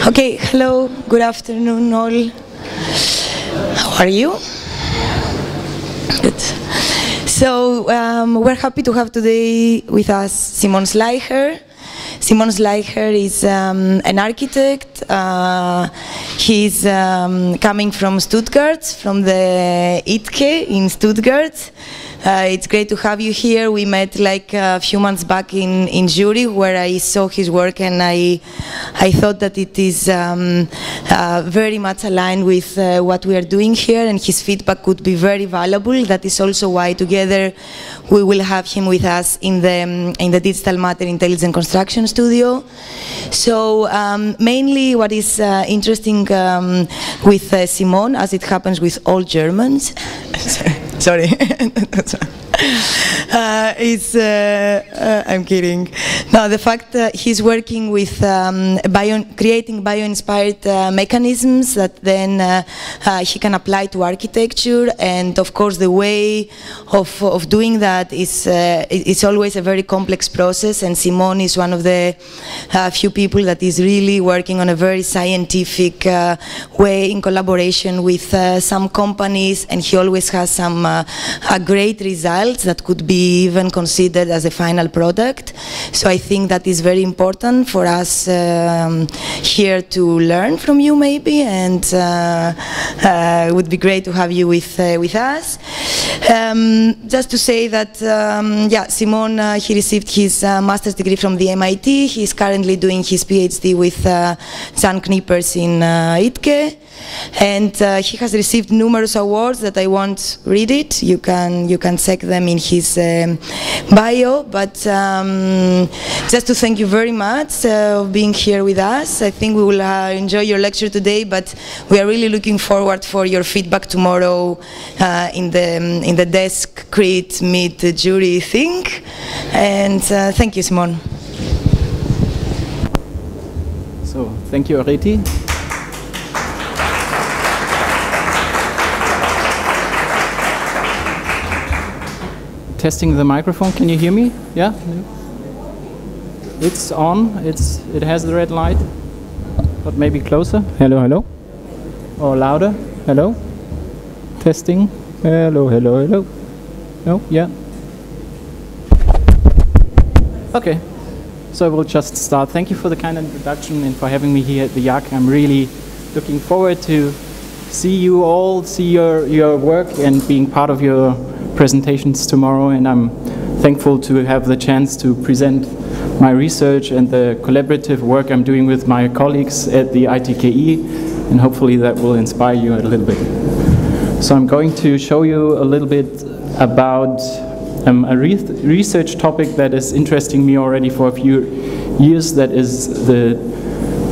Okay, hello, good afternoon all. How are you? Good. So we're happy to have today with us Simon Schleicher. Simon Schleicher is an architect. He's coming from Stuttgart, from the ITKE in Stuttgart. It's great to have you here. We met like a few months back in Zurich, where I saw his work, and I thought that it is very much aligned with what we are doing here, and his feedback could be very valuable. That is also why together we will have him with us in the Digital Matter Intelligent Construction Studio. So mainly what is interesting with Simon, as it happens with all Germans, sorry, I'm kidding. No, the fact that he's working with creating bio-inspired mechanisms that then he can apply to architecture, and of course the way of doing that is it's always a very complex process, and Simon is one of the few people that is really working on a very scientific way in collaboration with some companies, and he always has some great results that could be even considered as a final product. So I think that is very important for us here to learn from you maybe, and it would be great to have you with us. Just to say that, yeah, Simon, he received his master's degree from the MIT. He's currently doing his PhD with Jan Knippers in ITKE. And he has received numerous awards that I won't read it. You can check them in his bio. But just to thank you very much for being here with us. I think we will enjoy your lecture today, but we are really looking forward for your feedback tomorrow in the desk crit meet jury thing. And thank you, Simon. So thank you, Areti. Testing the microphone. Can you hear me? Yeah? It's on. It has the red light. But maybe closer. Hello, hello. Or louder. Hello. Testing. Hello, hello, hello. No? Yeah. Okay. So we'll just start. Thank you for the kind introduction and for having me here at the IaaC. I'm really looking forward to see you all, see your work and being part of your presentations tomorrow, and I'm thankful to have the chance to present my research and the collaborative work I'm doing with my colleagues at the ITKE, and hopefully that will inspire you a little bit. So I'm going to show you a little bit about a research topic that is interesting me already for a few years. That is the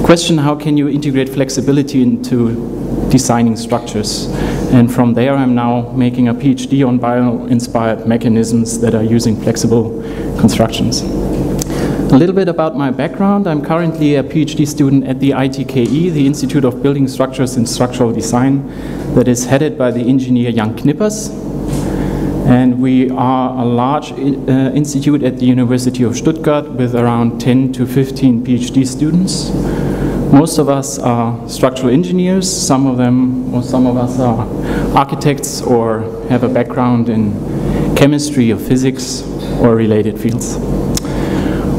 question, how can you integrate flexibility into designing structures? And from there I'm now making a PhD on bio-inspired mechanisms that are using flexible constructions. A little bit about my background. I'm currently a PhD student at the ITKE, the Institute of Building Structures and Structural Design, that is headed by the engineer Jan Knippers. And we are a large institute at the University of Stuttgart with around 10 to 15 PhD students. Most of us are structural engineers, some of us are architects or have a background in chemistry or physics or related fields.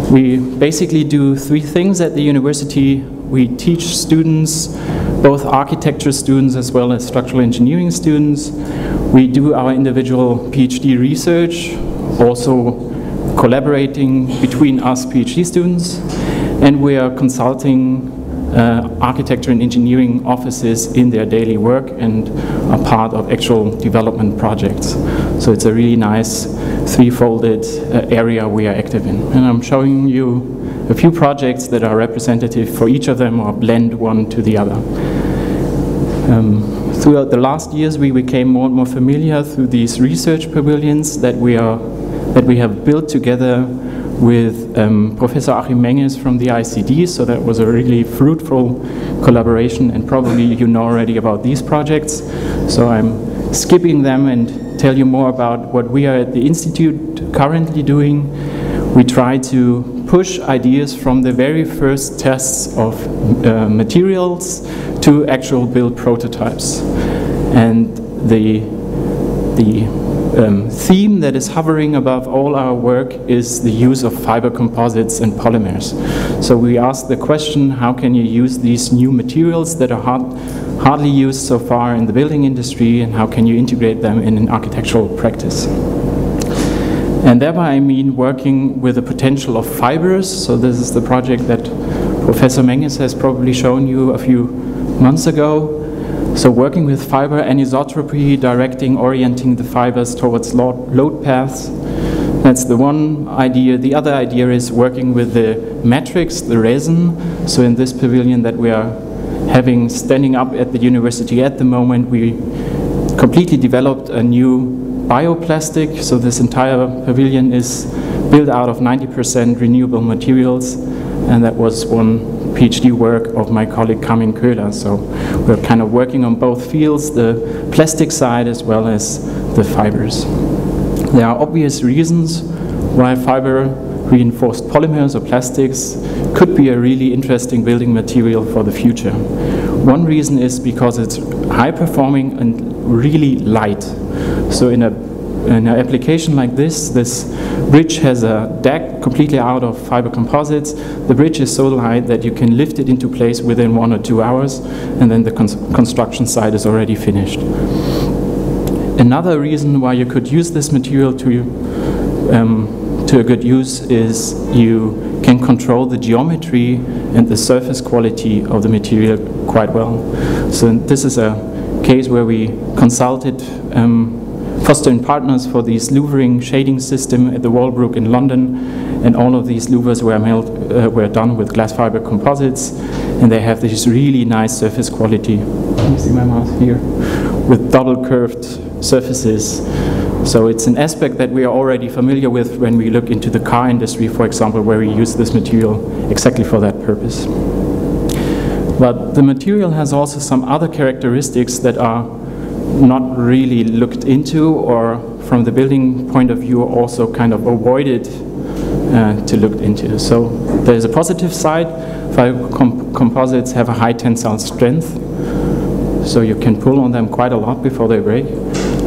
We basically do three things at the university. We teach students, both architecture students as well as structural engineering students. We do our individual PhD research, also collaborating between us PhD students, and we are consulting architecture and engineering offices in their daily work and are part of actual development projects. So it's a really nice three-folded area we are active in. And I'm showing you a few projects that are representative for each of them or blend one to the other. Throughout the last years we became more and more familiar through these research pavilions that we have built together with Professor Achim Menges from the ICD, so that was a really fruitful collaboration, and probably you know already about these projects, so I'm skipping them and tell you more about what we are at the Institute currently doing. We try to push ideas from the very first tests of materials to actual build prototypes. And the theme that is hovering above all our work is the use of fiber composites and polymers. So we ask the question, how can you use these new materials that are hardly used so far in the building industry, and how can you integrate them in an architectural practice? And thereby I mean working with the potential of fibers. So this is the project that Professor Menges has probably shown you a few months ago. So working with fiber anisotropy, directing, orienting the fibers towards load paths. That's the one idea. The other idea is working with the matrix, the resin. So in this pavilion that we are having standing up at the university at the moment, we completely developed a new bioplastic. So this entire pavilion is built out of 90% renewable materials, and that was one PhD work of my colleague Carmen Köhler. So we're kind of working on both fields, the plastic side as well as the fibers. There are obvious reasons why fiber reinforced polymers or plastics could be a really interesting building material for the future. One reason is because it's high performing and really light. So in an application like this bridge has a deck completely out of fiber composites. The bridge is so light that you can lift it into place within 1 or 2 hours, and then the construction site is already finished. Another reason why you could use this material to a good use is you can control the geometry and the surface quality of the material quite well. So this is a case where we consulted Foster & Partners for this louvering shading system at the Walbrook in London, and all of these louvers were done with glass fiber composites, and they have this really nice surface quality. Can you see my mouse here? With double curved surfaces. So it's an aspect that we are already familiar with when we look into the car industry, for example, where we use this material exactly for that purpose. But the material has also some other characteristics that are not really looked into, or from the building point of view also kind of avoided to look into. So there's a positive side. Fiber composites have a high tensile strength, so you can pull on them quite a lot before they break.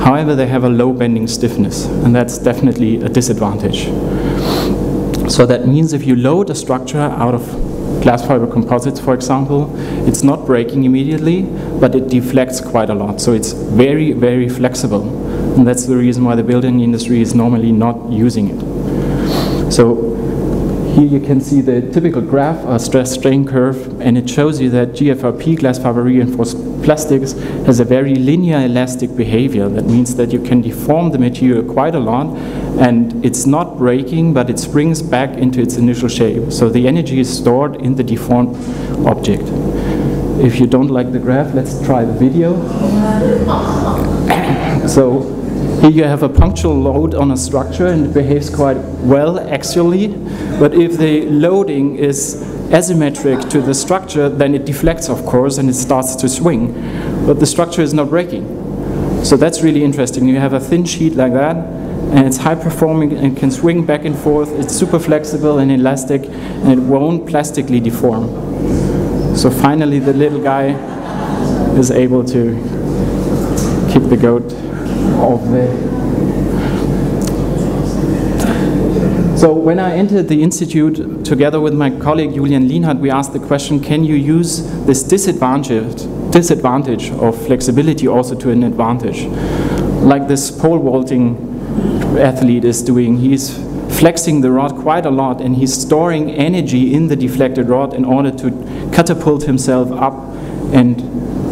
However, they have a low bending stiffness, and that's definitely a disadvantage. So that means if you load a structure out of glass fiber composites, for example, it's not breaking immediately, but it deflects quite a lot. So it's very, very flexible. And that's the reason why the building industry is normally not using it. So here you can see the typical graph, a stress strain curve, and it shows you that GFRP, glass fiber reinforced plastics, has a very linear elastic behavior. That means that you can deform the material quite a lot, and it's not breaking, but it springs back into its initial shape. So the energy is stored in the deformed object. If you don't like the graph, let's try the video. So here you have a punctual load on a structure, and it behaves quite well axially, but if the loading is asymmetric to the structure, then it deflects, of course, and it starts to swing, but the structure is not breaking. So that's really interesting. You have a thin sheet like that, and it's high performing and can swing back and forth. It's super flexible and elastic, and it won't plastically deform. So finally the little guy is able to kick the goat off there. So when I entered the institute, together with my colleague Julian Lienhardt, we asked the question, can you use this disadvantage of flexibility also to an advantage? Like this pole vaulting athlete is doing. He's flexing the rod quite a lot, and he's storing energy in the deflected rod in order to catapult himself up and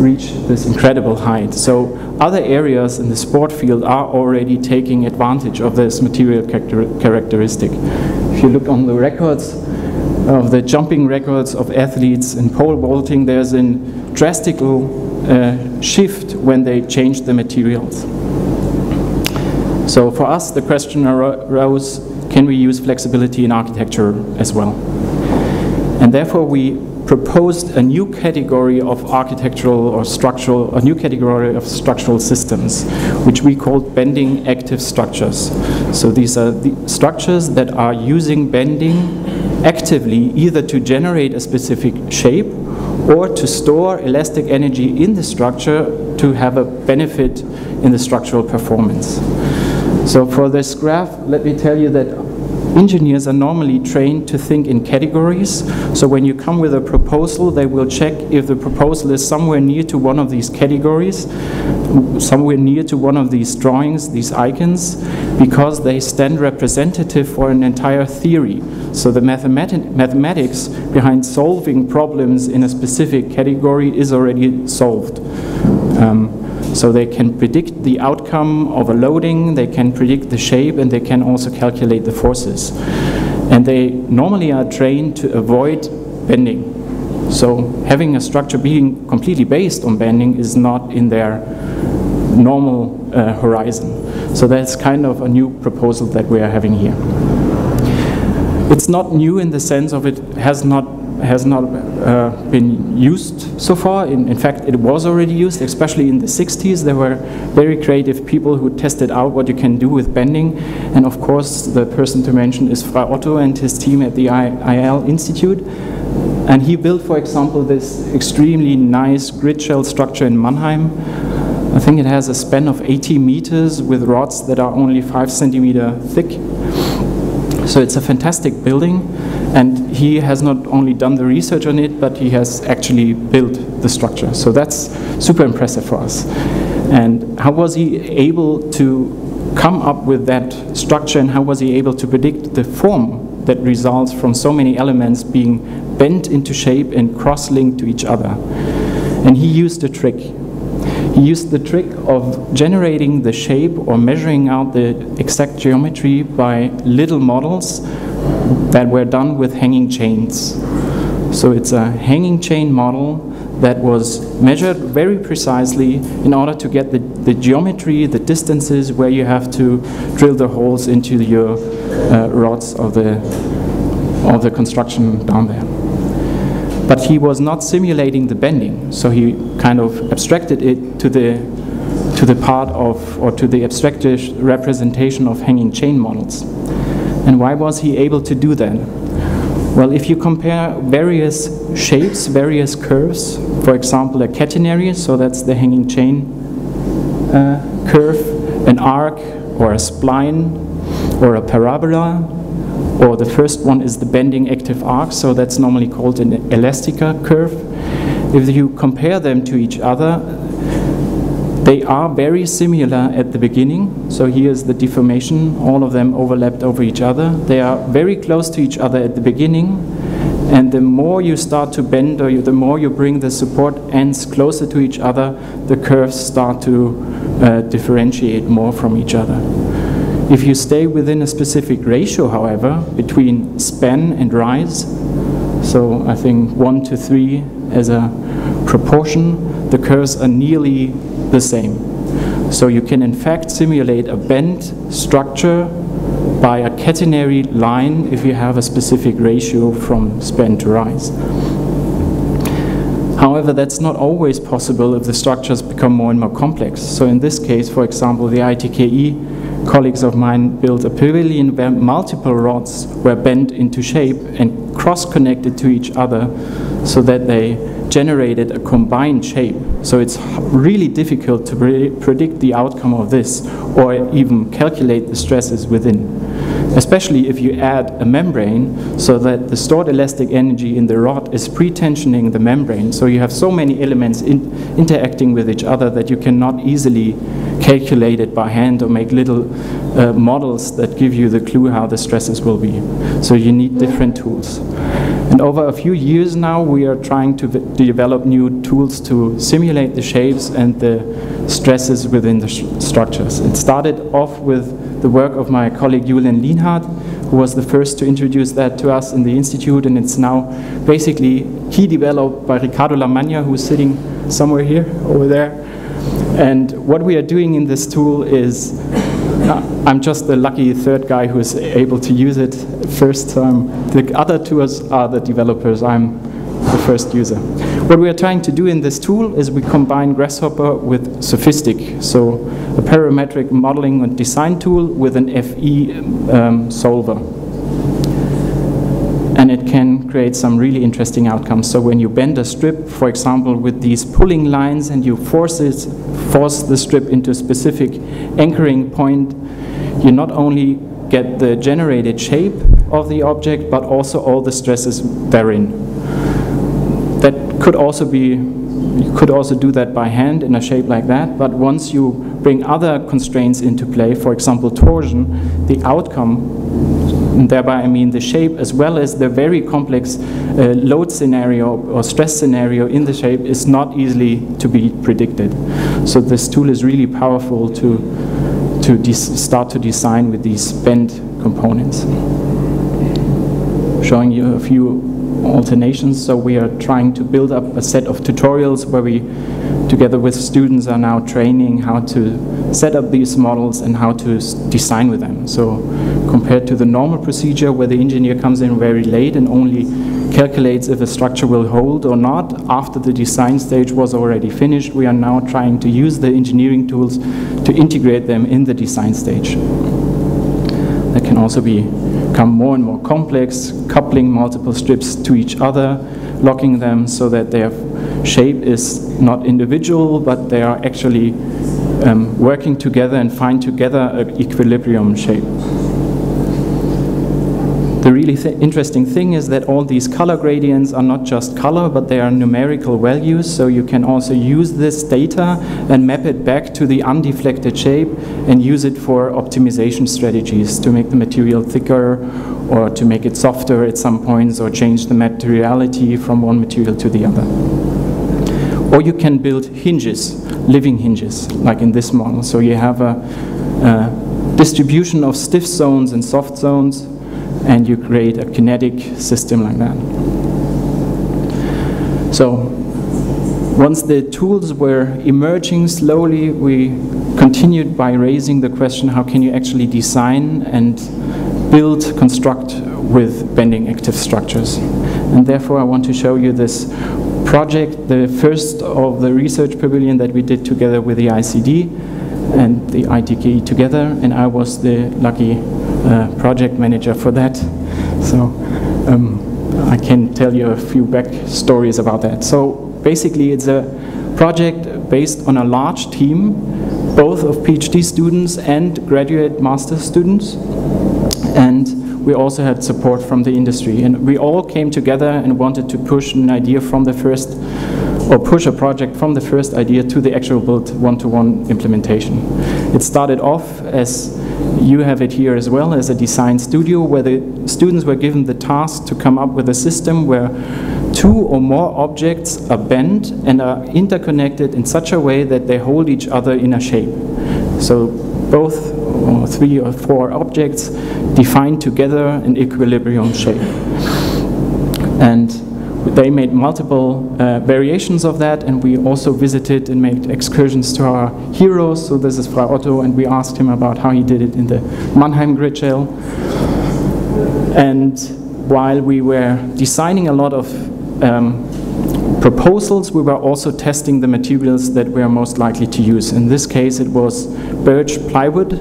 reach this incredible height. So other areas in the sport field are already taking advantage of this material characteristic. If you look on the records of the jumping records of athletes in pole vaulting, there's a drastic shift when they change the materials. So for us, the question arose, can we use flexibility in architecture as well? And therefore we proposed a new category of architectural or structural, a new category of structural systems, which we called bending active structures. So these are the structures that are using bending actively either to generate a specific shape or to store elastic energy in the structure to have a benefit in the structural performance. So for this graph, let me tell you that engineers are normally trained to think in categories. So when you come with a proposal, they will check if the proposal is somewhere near to one of these categories, somewhere near to one of these drawings, these icons, because they stand representative for an entire theory. So the mathematics behind solving problems in a specific category is already solved. So they can predict the outcome of a loading, they can predict the shape, and they can also calculate the forces. And they normally are trained to avoid bending. So having a structure being completely based on bending is not in their normal horizon. So that's kind of a new proposal that we are having here. It's not new in the sense of it has not been used so far. In fact, it was already used, especially in the 60s. There were very creative people who tested out what you can do with bending. And of course, the person to mention is Fra Otto and his team at the IL Institute. And he built, for example, this extremely nice grid shell structure in Mannheim. I think it has a span of 80 meters with rods that are only 5 centimeters thick. So it's a fantastic building, and he has not only done the research on it, but he has actually built the structure. So that's super impressive for us. And how was he able to come up with that structure, and how was he able to predict the form that results from so many elements being bent into shape and cross-linked to each other? And he used a trick. He used the trick of generating the shape or measuring out the exact geometry by little models that were done with hanging chains. So it's a hanging chain model that was measured very precisely in order to get the geometry, the distances where you have to drill the holes into your rods of the construction down there. But he was not simulating the bending, so he kind of abstracted it to the part of, or to the abstracted representation of hanging chain models. And why was he able to do that? Well, if you compare various shapes, various curves, for example, a catenary, so that's the hanging chain curve, an arc, or a spline, or a parabola, or the first one is the bending active arc, so that's normally called an elastica curve. If you compare them to each other, they are very similar at the beginning. So here's the deformation, all of them overlapped over each other. They are very close to each other at the beginning, and the more you start to bend, or the more you bring the support ends closer to each other, the curves start to differentiate more from each other. If you stay within a specific ratio, however, between span and rise, so I think 1 to 3 as a proportion, the curves are nearly the same. So you can in fact simulate a bent structure by a catenary line if you have a specific ratio from span to rise. However, that's not always possible if the structures become more and more complex. So in this case, for example, the ITKE colleagues of mine built a pavilion where multiple rods were bent into shape and cross-connected to each other so that they generated a combined shape. So it's really difficult to predict the outcome of this or even calculate the stresses within, especially if you add a membrane so that the stored elastic energy in the rod is pre-tensioning the membrane. So you have so many elements interacting with each other that you cannot easily calculate it by hand or make little models that give you the clue how the stresses will be. So you need different tools. And over a few years now, we are trying to develop new tools to simulate the shapes and the stresses within the structures. It started off with the work of my colleague Julian Lienhardt, who was the first to introduce that to us in the Institute, and it's now basically developed by Ricardo Lamagna, who's sitting somewhere here, over there. And what we are doing in this tool is, I'm just the lucky third guy who is able to use it first time. The other two are the developers. I'm the first user. What we are trying to do in this tool is we combine Grasshopper with Sophistic, so a parametric modeling and design tool with an FE solver. and it can create some really interesting outcomes. So when you bend a strip, for example, with these pulling lines, and you force the strip into a specific anchoring point, you not only get the generated shape of the object, but also all the stresses therein. That could also be, you could also do that by hand in a shape like that, but once you bring other constraints into play, for example torsion, the outcome, and thereby I mean the shape as well as the very complex load scenario or stress scenario in the shape, is not easily to be predicted. So this tool is really powerful to start to design with these bent components. Showing you a few alternations. So we are trying to build up a set of tutorials where we, together with students, are now training how to set up these models and how to design with them. So compared to the normal procedure where the engineer comes in very late and only calculates if a structure will hold or not after the design stage was already finished, we are now trying to use the engineering tools to integrate them in the design stage. That can also become more and more complex, coupling multiple strips to each other, locking them so that their shape is not individual, but they are actually working together and find together an equilibrium shape. The really interesting thing is that all these color gradients are not just color, but they are numerical values, so you can also use this data and map it back to the undeflected shape and use it for optimization strategies to make the material thicker or to make it softer at some points or change the materiality from one material to the other. Or you can build hinges, living hinges, like in this model. So you have a distribution of stiff zones and soft zones, and you create a kinetic system like that. So once the tools were emerging slowly, we continued by raising the question, how can you actually design and build, construct with bending active structures? And therefore I want to show you this project, the first of the research pavilion that we did together with the ICD and the ITKE together, and I was the lucky project manager for that. So I can tell you a few back stories about that. So basically it's a project based on a large team, both of PhD students and graduate master students, and we also had support from the industry, and we all came together and wanted to push an idea from the first, or push a project from the first idea to the actual built one-to-one implementation. It started off as, you have it here as well, as a design studio where the students were given the task to come up with a system where two or more objects are bent and are interconnected in such a way that they hold each other in a shape. So both or 3 or 4 objects define together an equilibrium shape. And they made multiple variations of that, and we also visited and made excursions to our heroes. So this is Frau Otto, and we asked him about how he did it in the Mannheim grid shell. And while we were designing a lot of proposals, we were also testing the materials that we are most likely to use. In this case, it was birch plywood,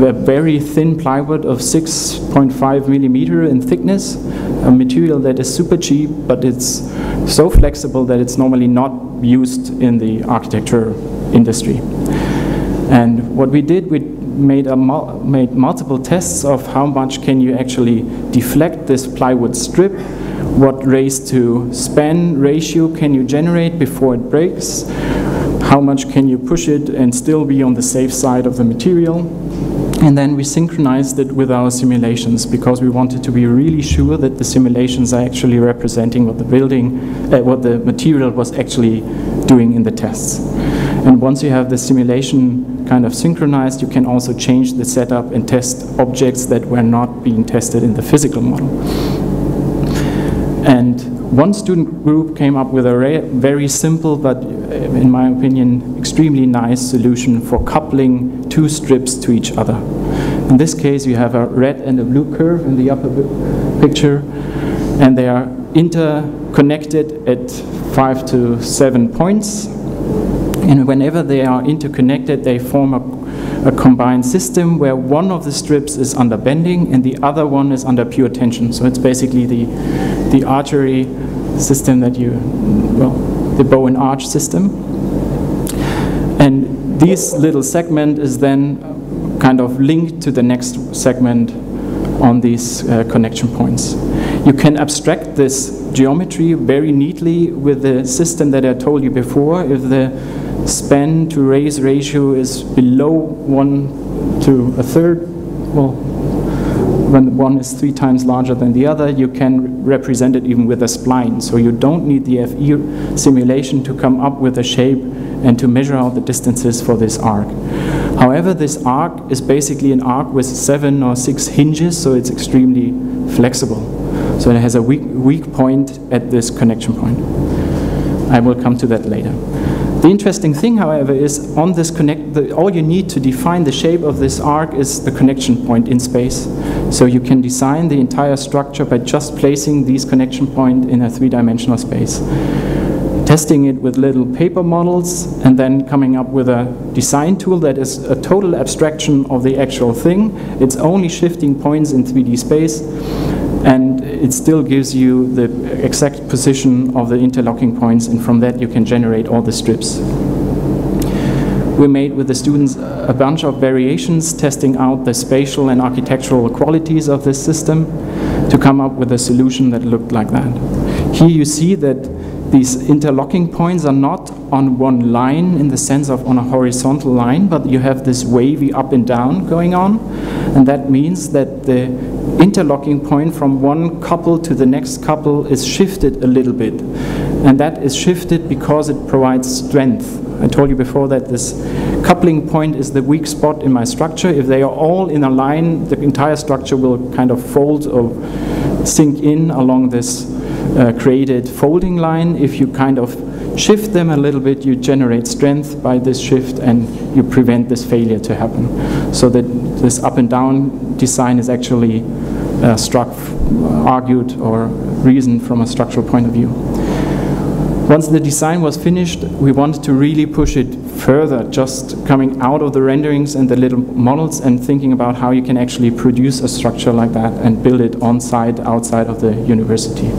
a very thin plywood of 6.5 millimeter in thickness, a material that is super cheap, but it's so flexible that it's normally not used in the architecture industry. And what we did, we made multiple tests of how much can you actually deflect this plywood strip, what raise to span ratio can you generate before it breaks, how much can you push it and still be on the safe side of the material. And then we synchronized it with our simulations because we wanted to be really sure that the simulations are actually representing what the building, what the material was actually doing in the tests. And once you have the simulation kind of synchronized, you can also change the setup and test objects that were not being tested in the physical model. And one student group came up with a very simple, but in my opinion, extremely nice solution for coupling 2 strips to each other. In this case, you have a red and a blue curve in the upper picture, and they are interconnected at 5 to 7 points. And whenever they are interconnected, they form a combined system where one of the strips is under bending and the other one is under pure tension. So it's basically the archery system that you, well, the bow and arch system. And this little segment is then kind of linked to the next segment on these connection points. You can abstract this geometry very neatly with the system that I told you before. If the span to raise ratio is below 1 to a third, well, when one is 3 times larger than the other, you can represent it even with a spline. So you don't need the FE simulation to come up with a shape and to measure out the distances for this arc. However, this arc is basically an arc with 7 or 6 hinges, so it's extremely flexible. So it has a weak point at this connection point. I will come to that later. The interesting thing, however, is on this all you need to define the shape of this arc is the connection point in space. So you can design the entire structure by just placing these connection points in a 3-dimensional space. Testing it with little paper models and then coming up with a design tool that is a total abstraction of the actual thing. It's only shifting points in 3D space, and it still gives you the exact position of the interlocking points, and from that you can generate all the strips. We made with the students a bunch of variations testing out the spatial and architectural qualities of this system to come up with a solution that looked like that. Here you see that these interlocking points are not on one line in the sense of on a horizontal line, but you have this wavy up and down going on, and that means that the interlocking point from one couple to the next couple is shifted a little bit, and that is shifted because it provides strength. I told you before that this coupling point is the weak spot in my structure. If they are all in a line, the entire structure will kind of fold or sink in along this created folding line. If you kind of shift them a little bit, you generate strength by this shift and you prevent this failure to happen. So that this up and down design is actually argued or reasoned from a structural point of view. Once the design was finished, we wanted to really push it further, just coming out of the renderings and the little models and thinking about how you can actually produce a structure like that and build it on site outside of the university.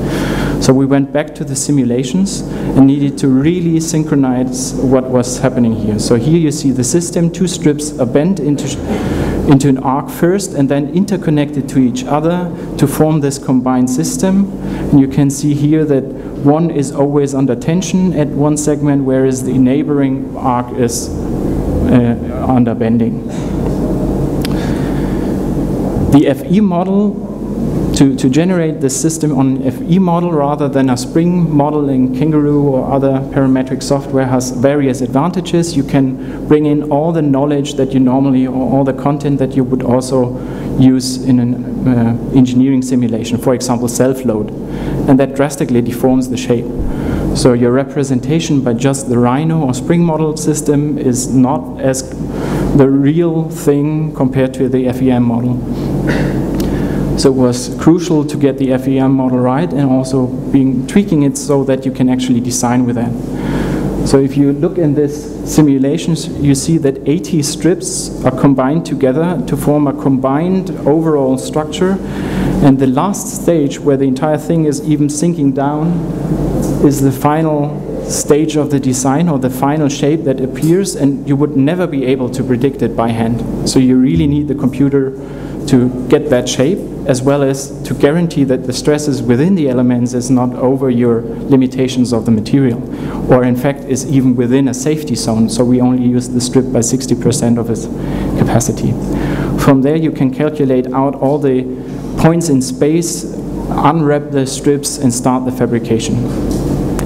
So we went back to the simulations and needed to really synchronize what was happening here. So here you see the system, 2 strips are bent into an arc first and then interconnected to each other to form this combined system. And you can see here that one is always under tension at one segment, whereas the neighboring arc is under bending. The FE model, to generate the system on an FE model rather than a spring model in Kangaroo or other parametric software, has various advantages. You can bring in all the knowledge that you normally, or all the content that you would also use in an engineering simulation, for example self-load, and that drastically deforms the shape. So your representation by just the Rhino or spring model system is not as the real thing compared to the FEM model. So it was crucial to get the FEM model right and also tweaking it so that you can actually design with that. So if you look in this simulations, you see that 80 strips are combined together to form a combined overall structure. And the last stage, where the entire thing is even sinking down, is the final stage of the design, or the final shape that appears, and you would never be able to predict it by hand. So you really need the computer to get that shape, as well as to guarantee that the stresses within the elements is not over your limitations of the material, or in fact is even within a safety zone. So we only use the strip by 60% of its capacity. From there you can calculate out all the points in space, unwrap the strips and start the fabrication.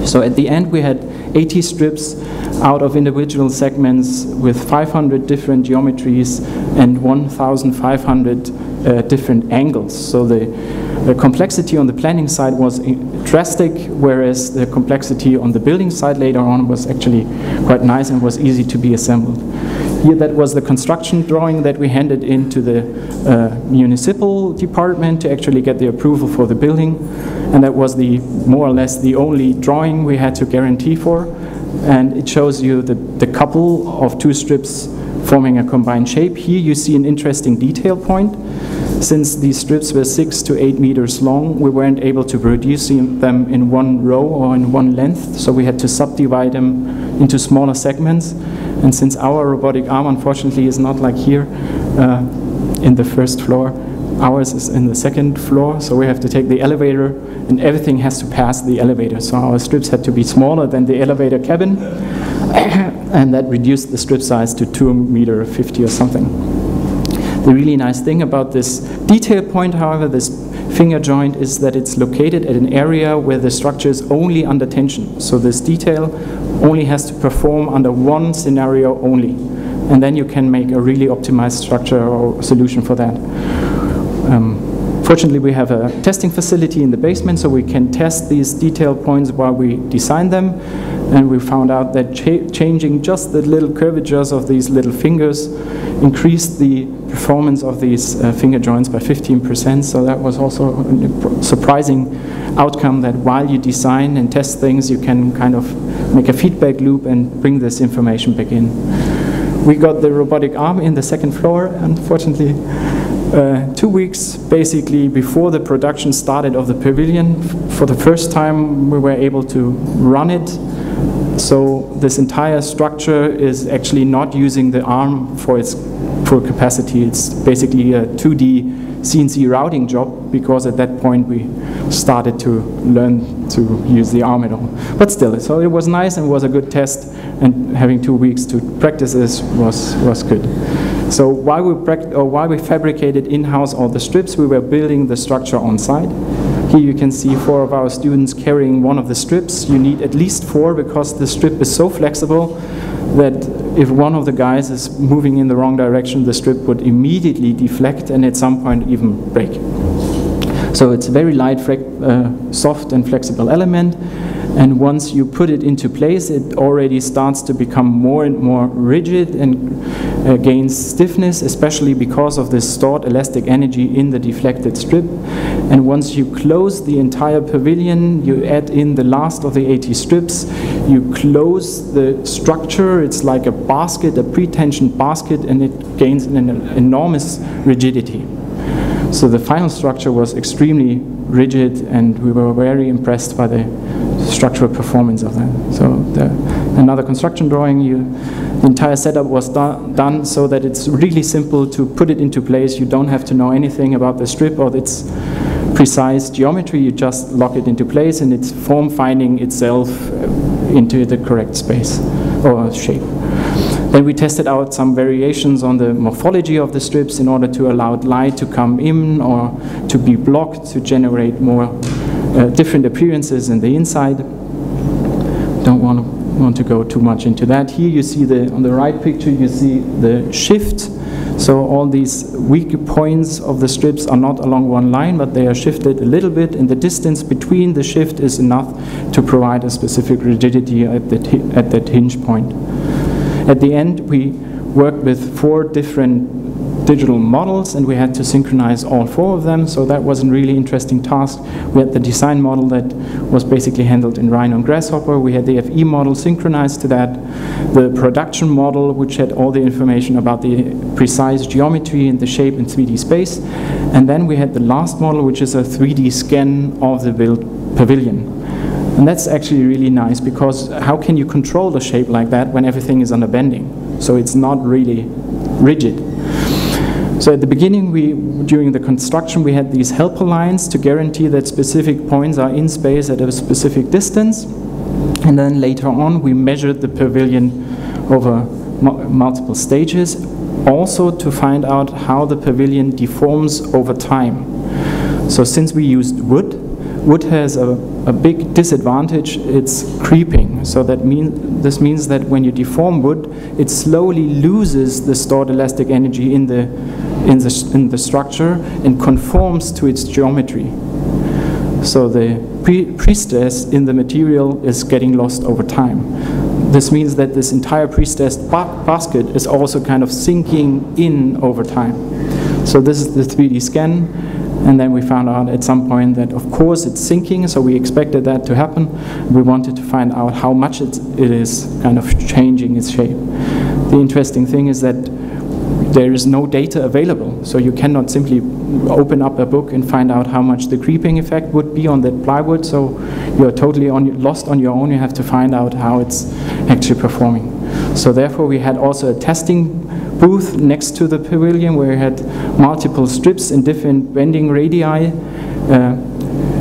So at the end we had 80 strips out of individual segments with 500 different geometries and 1,500 different angles. So the complexity on the planning side was drastic, whereas the complexity on the building side later on was actually quite nice and was easy to be assembled. Here that was the construction drawing that we handed into the municipal department to actually get the approval for the building, and that was more or less the only drawing we had to guarantee for. And it shows you the couple of 2 strips forming a combined shape. Here you see an interesting detail point. Since these strips were 6 to 8 meters long, we weren't able to produce them in one row or in one length, so we had to subdivide them into smaller segments. And since our robotic arm, unfortunately, is not like here in the first floor, ours is in the second floor, so we have to take the elevator, and everything has to pass the elevator. So our strips had to be smaller than the elevator cabin, and that reduced the strip size to 2.50 meters or something. The really nice thing about this detail point, however, this finger joint, is that it's located at an area where the structure is only under tension. So this detail only has to perform under one scenario only. And then you can make a really optimized structure or solution for that. Fortunately, we have a testing facility in the basement, so we can test these detail points while we design them. And we found out that changing just the little curvatures of these little fingers increased the performance of these finger joints by 15%. So that was also a surprising outcome, that while you design and test things, you can kind of make a feedback loop and bring this information back in. We got the robotic arm in the second floor, unfortunately. 2 weeks basically before the production started of the pavilion, for the first time we were able to run it. So this entire structure is actually not using the arm for its full capacity. It's basically a 2D CNC routing job, because at that point we started to learn to use the arm at all. But still, so it was nice and was a good test, and having 2 weeks to practice this was good. So while we fabricated in-house all the strips, we were building the structure on site. Here you can see 4 of our students carrying one of the strips. You need at least 4, because the strip is so flexible that if one of the guys is moving in the wrong direction, the strip would immediately deflect and at some point even break. So it's a very light, soft and flexible element. And once you put it into place, it already starts to become more and more rigid and gains stiffness, especially because of the stored elastic energy in the deflected strip. And once you close the entire pavilion, you add in the last of the 80 strips, you close the structure. It's like a basket, a pre-tensioned basket, and it gains an enormous rigidity. So the final structure was extremely rigid, and we were very impressed by the structural performance of that. So another construction drawing, the entire setup was done so that it's really simple to put it into place. You don't have to know anything about the strip or its precise geometry. You just lock it into place, and it's form finding itself into the correct space or shape. Then we tested out some variations on the morphology of the strips in order to allow light to come in or to be blocked, to generate more different appearances in the inside. Don't want to go too much into that. Here you see on the right picture, you see the shift. So all these weak points of the strips are not along one line, but they are shifted a little bit, and the distance between the shift is enough to provide a specific rigidity at that hinge point. At the end, we worked with 4 different digital models, and we had to synchronize all 4 of them, so that was a really interesting task. We had the design model that was basically handled in Rhino and Grasshopper. We had the FE model synchronized to that, the production model, which had all the information about the precise geometry and the shape in 3D space, and then we had the last model, which is a 3D scan of the built pavilion. And that's actually really nice, because how can you control the shape like that when everything is under bending? So it's not really rigid. So at the beginning, during the construction, we had these helper lines to guarantee that specific points are in space at a specific distance. And then later on, we measured the pavilion over multiple stages, also to find out how the pavilion deforms over time. So since we used wood has a big disadvantage. It's creeping. So this means that when you deform wood, it slowly loses the stored elastic energy in the structure and conforms to its geometry. So the pre-stress in the material is getting lost over time. This means that this entire pre-stressed basket is also kind of sinking in over time. So this is the 3D scan. And then we found out at some point that, of course, it's sinking, so we expected that to happen. We wanted to find out how much it is kind of changing its shape. The interesting thing is that there is no data available. So you cannot simply open up a book and find out how much the creeping effect would be on the plywood. So you're totally lost on your own. You have to find out how it's actually performing. So therefore we had also a testing booth next to the pavilion where we had multiple strips in different bending radii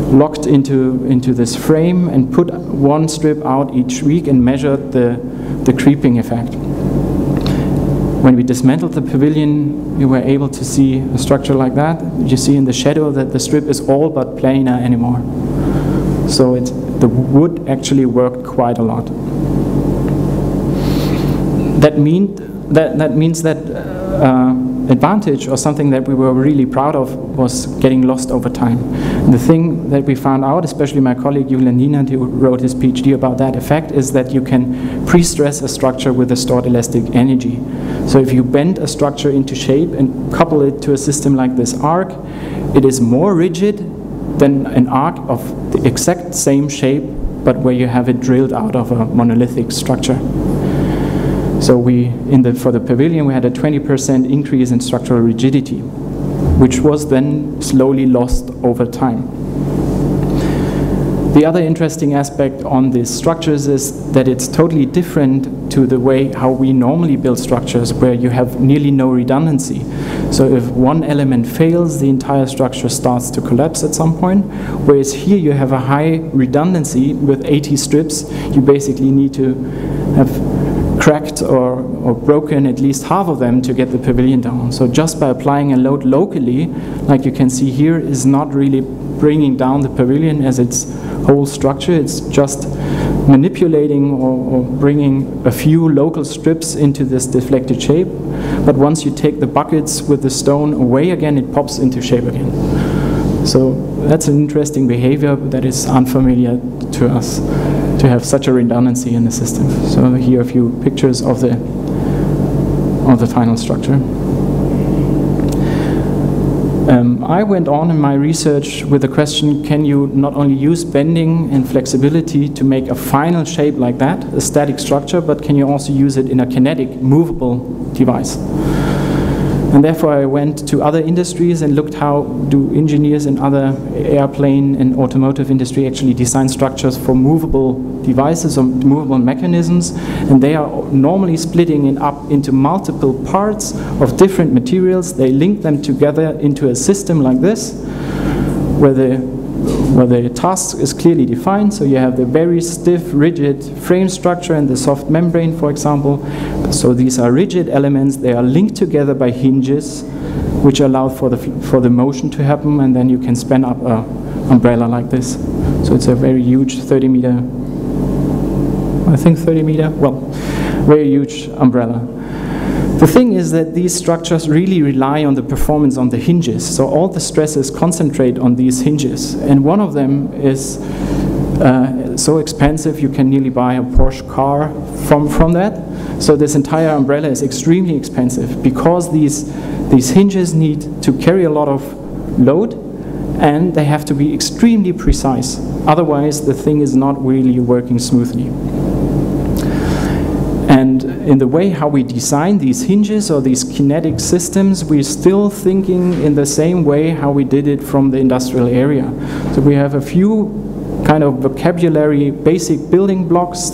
locked into this frame, and put one strip out each week and measured the creeping effect. When we dismantled the pavilion, we were able to see a structure like that. You see in the shadow that the strip is all but planar anymore. So the wood actually worked quite a lot. That means that advantage, or something that we were really proud of, was getting lost over time. And the thing that we found out, especially my colleague Julian Nienand, who wrote his PhD about that effect, is that you can pre-stress a structure with a stored elastic energy. So if you bend a structure into shape and couple it to a system like this arc, it is more rigid than an arc of the exact same shape, but where you have it drilled out of a monolithic structure. So for the pavilion, we had a 20% increase in structural rigidity, which was then slowly lost over time. The other interesting aspect on these structures is that it's totally different to the way how we normally build structures, where you have nearly no redundancy. So if one element fails, the entire structure starts to collapse at some point, whereas here you have a high redundancy with 80 strips. You basically need to have cracked or broken at least half of them to get the pavilion down. So just by applying a load locally, like you can see here, is not really bringing down the pavilion as its whole structure. It's just manipulating or bringing a few local strips into this deflected shape. But once you take the buckets with the stone away again, it pops into shape again. So that's an interesting behavior that is unfamiliar to us, to have such a redundancy in the system. So here are a few pictures of the final structure. I went on in my research with the question, can you not only use bending and flexibility to make a final shape like that, a static structure, but can you also use it in a kinetic, movable device? And therefore I went to other industries and looked how do engineers in other airplane and automotive industry actually design structures for movable devices or movable mechanisms. And they are normally splitting it up into multiple parts of different materials. They link them together into a system like this, where the task is clearly defined. So you have the very stiff, rigid frame structure and the soft membrane, for example. So these are rigid elements. They are linked together by hinges, which allow for the motion to happen, and then you can span up an umbrella like this. So it's a very huge 30 meter, well, very huge umbrella. The thing is that these structures really rely on the performance on the hinges. So all the stresses concentrate on these hinges. And one of them is so expensive you can nearly buy a Porsche car from that. So this entire umbrella is extremely expensive because these hinges need to carry a lot of load, and they have to be extremely precise. Otherwise the thing is not really working smoothly. And in the way how we design these hinges or these kinetic systems, we're still thinking in the same way how we did it from the industrial area. So we have a few kind of vocabulary basic building blocks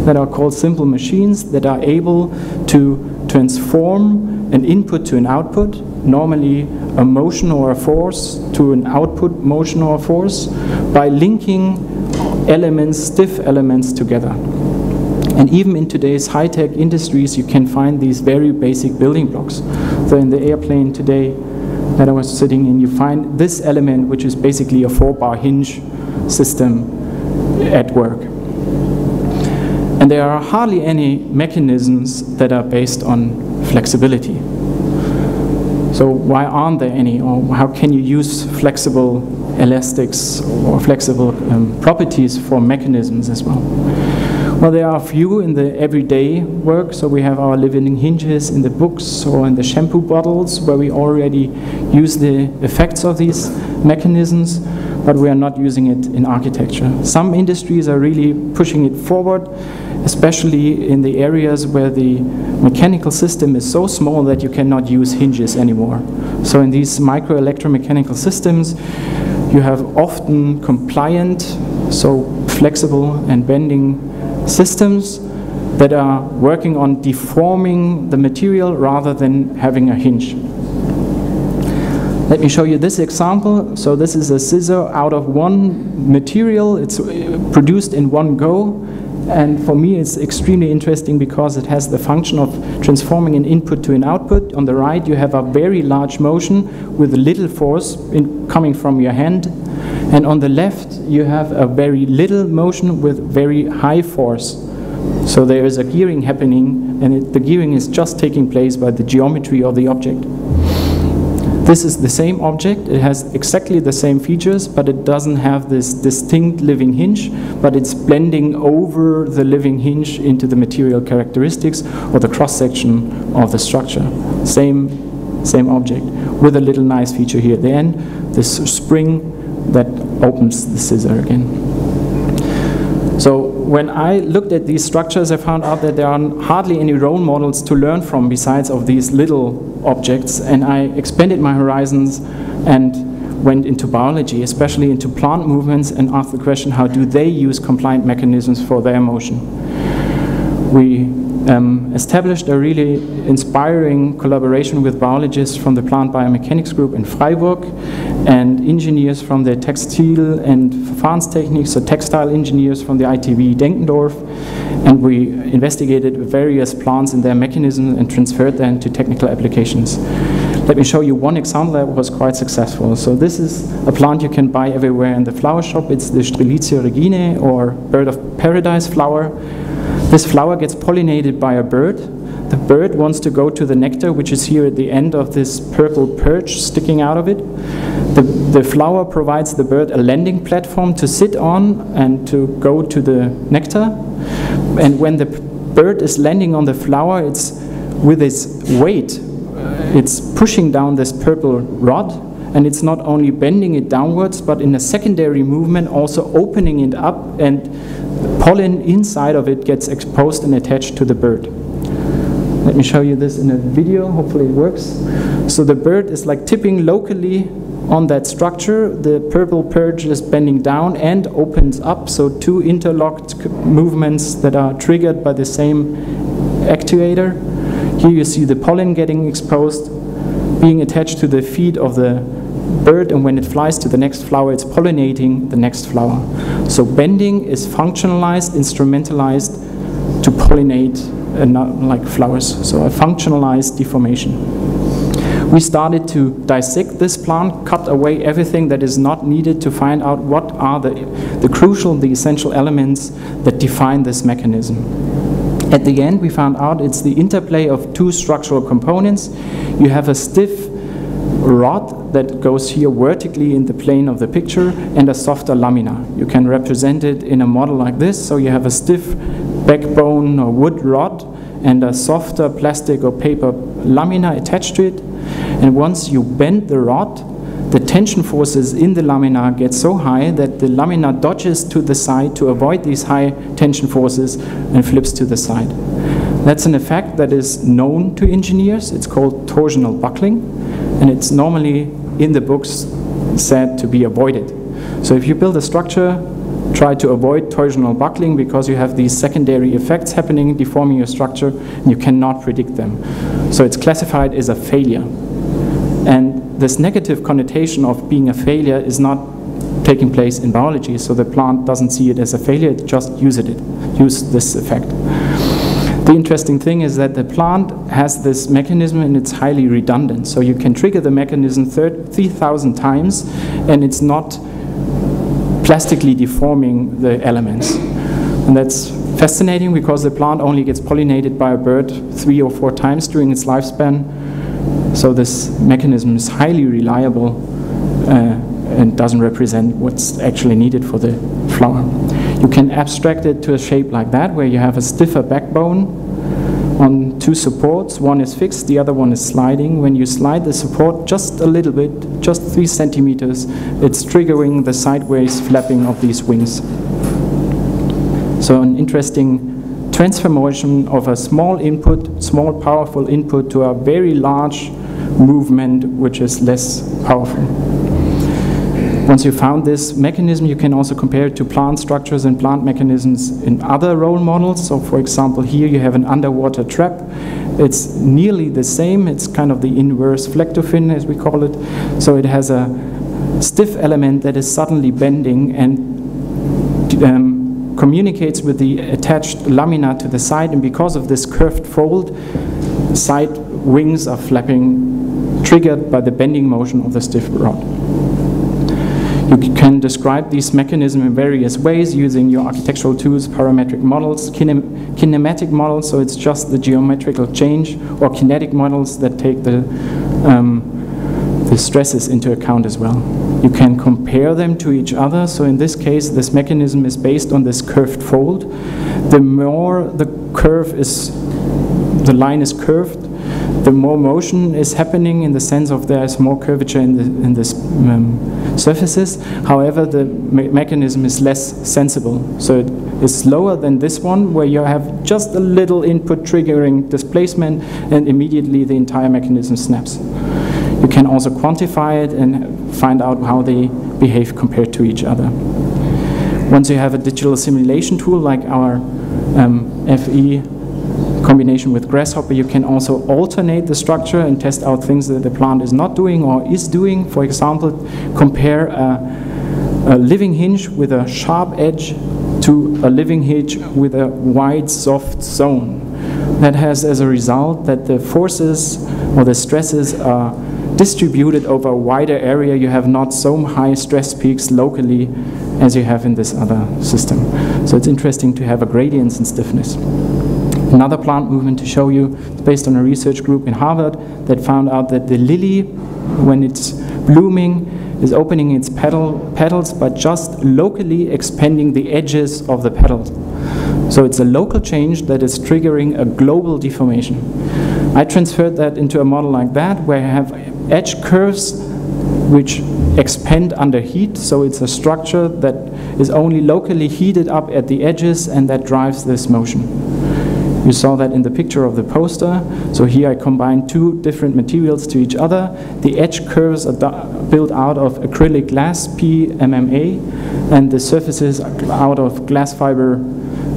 that are called simple machines that are able to transform an input to an output, normally a motion or a force to an output motion or force, by linking elements, stiff elements together. And even in today's high-tech industries, you can find these very basic building blocks. So in the airplane today that I was sitting in, you find this element, which is basically a 4-bar hinge system at work. And there are hardly any mechanisms that are based on flexibility. So why aren't there any? Or how can you use flexible elastics or flexible properties for mechanisms as well? Well, there are a few in the everyday work. So we have our living hinges in the books or in the shampoo bottles, where we already use the effects of these mechanisms. but we are not using it in architecture. Some industries are really pushing it forward, especially in the areas where the mechanical system is so small that you cannot use hinges anymore. So in these micro electromechanical systems, you have often compliant, so flexible and bending systems that are working on deforming the material rather than having a hinge. Let me show you this example. So this is a scissor out of one material. It's produced in one go. And for me, it's extremely interesting because it has the function of transforming an input to an output. On the right, you have a very large motion with little force coming from your hand. And on the left, you have a very little motion with very high force. So there is a gearing happening, and the gearing is just taking place by the geometry of the object. This is the same object. It has exactly the same features, but it doesn't have this distinct living hinge, but it's blending over the living hinge into the material characteristics or the cross-section of the structure. Same object, with a little nice feature here at the end, this spring that opens the scissor again. So when I looked at these structures, I found out that there are hardly any role models to learn from besides of these little objects, and I expanded my horizons and went into biology, especially into plant movements, and asked the question, how do they use compliant mechanisms for their motion? We established a really inspiring collaboration with biologists from the plant biomechanics group in Freiburg and engineers from the textile and Verfahrenstechnik, so textile engineers from the ITV Denkendorf, and we investigated various plants and their mechanisms and transferred them to technical applications. Let me show you one example that was quite successful. So this is a plant you can buy everywhere in the flower shop. It's the Strelitzia reginae, or bird of paradise flower. This flower gets pollinated by a bird. The bird wants to go to the nectar, which is here at the end of this purple perch sticking out of it. The flower provides the bird a landing platform to sit on and to go to the nectar. And when the bird is landing on the flower, it's with its weight, it's pushing down this purple rod, and it's not only bending it downwards, but in a secondary movement also opening it up, and pollen inside of it gets exposed and attached to the bird. Let me show you this in a video, hopefully it works. So the bird is like tipping locally on that structure. The purple perch is bending down and opens up, so two interlocked movements that are triggered by the same actuator. Here you see the pollen getting exposed, being attached to the feet of the bird, and when it flies to the next flower, it's pollinating the next flower. So bending is functionalized, instrumentalized to pollinate like flowers, so a functionalized deformation. We started to dissect this plant, cut away everything that is not needed to find out what are the crucial, the essential elements that define this mechanism. At the end, we found out it's the interplay of two structural components. You have a stiff rod that goes here vertically in the plane of the picture, and a softer lamina. You can represent it in a model like this. So you have a stiff backbone or wood rod and a softer plastic or paper lamina attached to it. And once you bend the rod, the tension forces in the lamina get so high that the lamina dodges to the side to avoid these high tension forces and flips to the side. That's an effect that is known to engineers. It's called torsional buckling, and it's normally in the books said to be avoided. So if you build a structure, try to avoid torsional buckling, because you have these secondary effects happening, deforming your structure, and you cannot predict them. So it's classified as a failure. And this negative connotation of being a failure is not taking place in biology, so the plant doesn't see it as a failure, it just uses this effect. The interesting thing is that the plant has this mechanism and it's highly redundant, so you can trigger the mechanism 3,000 times and it's not plastically deforming the elements. And that's fascinating because the plant only gets pollinated by a bird 3 or 4 times during its lifespan. So this mechanism is highly reliable and doesn't represent what's actually needed for the flower. You can abstract it to a shape like that, where you have a stiffer backbone on two supports. One is fixed, the other one is sliding. When you slide the support just a little bit, just 3 centimeters, it's triggering the sideways flapping of these wings. So an interesting transformation of a small input, small powerful input, to a very large movement which is less powerful. Once you found this mechanism, you can also compare it to plant structures and plant mechanisms in other role models. So for example, here you have an underwater trap. It's nearly the same. It's kind of the inverse flectofin, as we call it. So it has a stiff element that is suddenly bending and communicates with the attached lamina to the side, and because of this curved fold, side wings are flapping, triggered by the bending motion of the stiff rod. You can describe these mechanisms in various ways using your architectural tools, parametric models, kinematic models, so it's just the geometrical change, or kinetic models that take the stresses into account as well. You can compare them to each other. So in this case, this mechanism is based on this curved fold. The more the line is curved, the more motion is happening, in the sense of there's more curvature in the surfaces. However, the mechanism is less sensible. So it is slower than this one, where you have just a little input triggering displacement, and immediately the entire mechanism snaps. You can also quantify it and find out how they behave compared to each other. Once you have a digital simulation tool like our FE combination with Grasshopper, you can also alternate the structure and test out things that the plant is not doing or is doing. For example, compare a living hinge with a sharp edge to a living hinge with a wide, soft zone. That has as a result that the forces or the stresses are distributed over a wider area. You have not so high stress peaks locally as you have in this other system. So it's interesting to have a gradients in stiffness. Another plant movement to show you is based on a research group in Harvard that found out that the lily, when it's blooming, is opening its petals but just locally expanding the edges of the petals. So it's a local change that is triggering a global deformation. I transferred that into a model like that, where I have edge curves which expand under heat. So it's a structure that is only locally heated up at the edges, and that drives this motion. You saw that in the picture of the poster. So here I combine two different materials to each other. The edge curves are built out of acrylic glass, PMMA, and the surfaces are out of glass fiber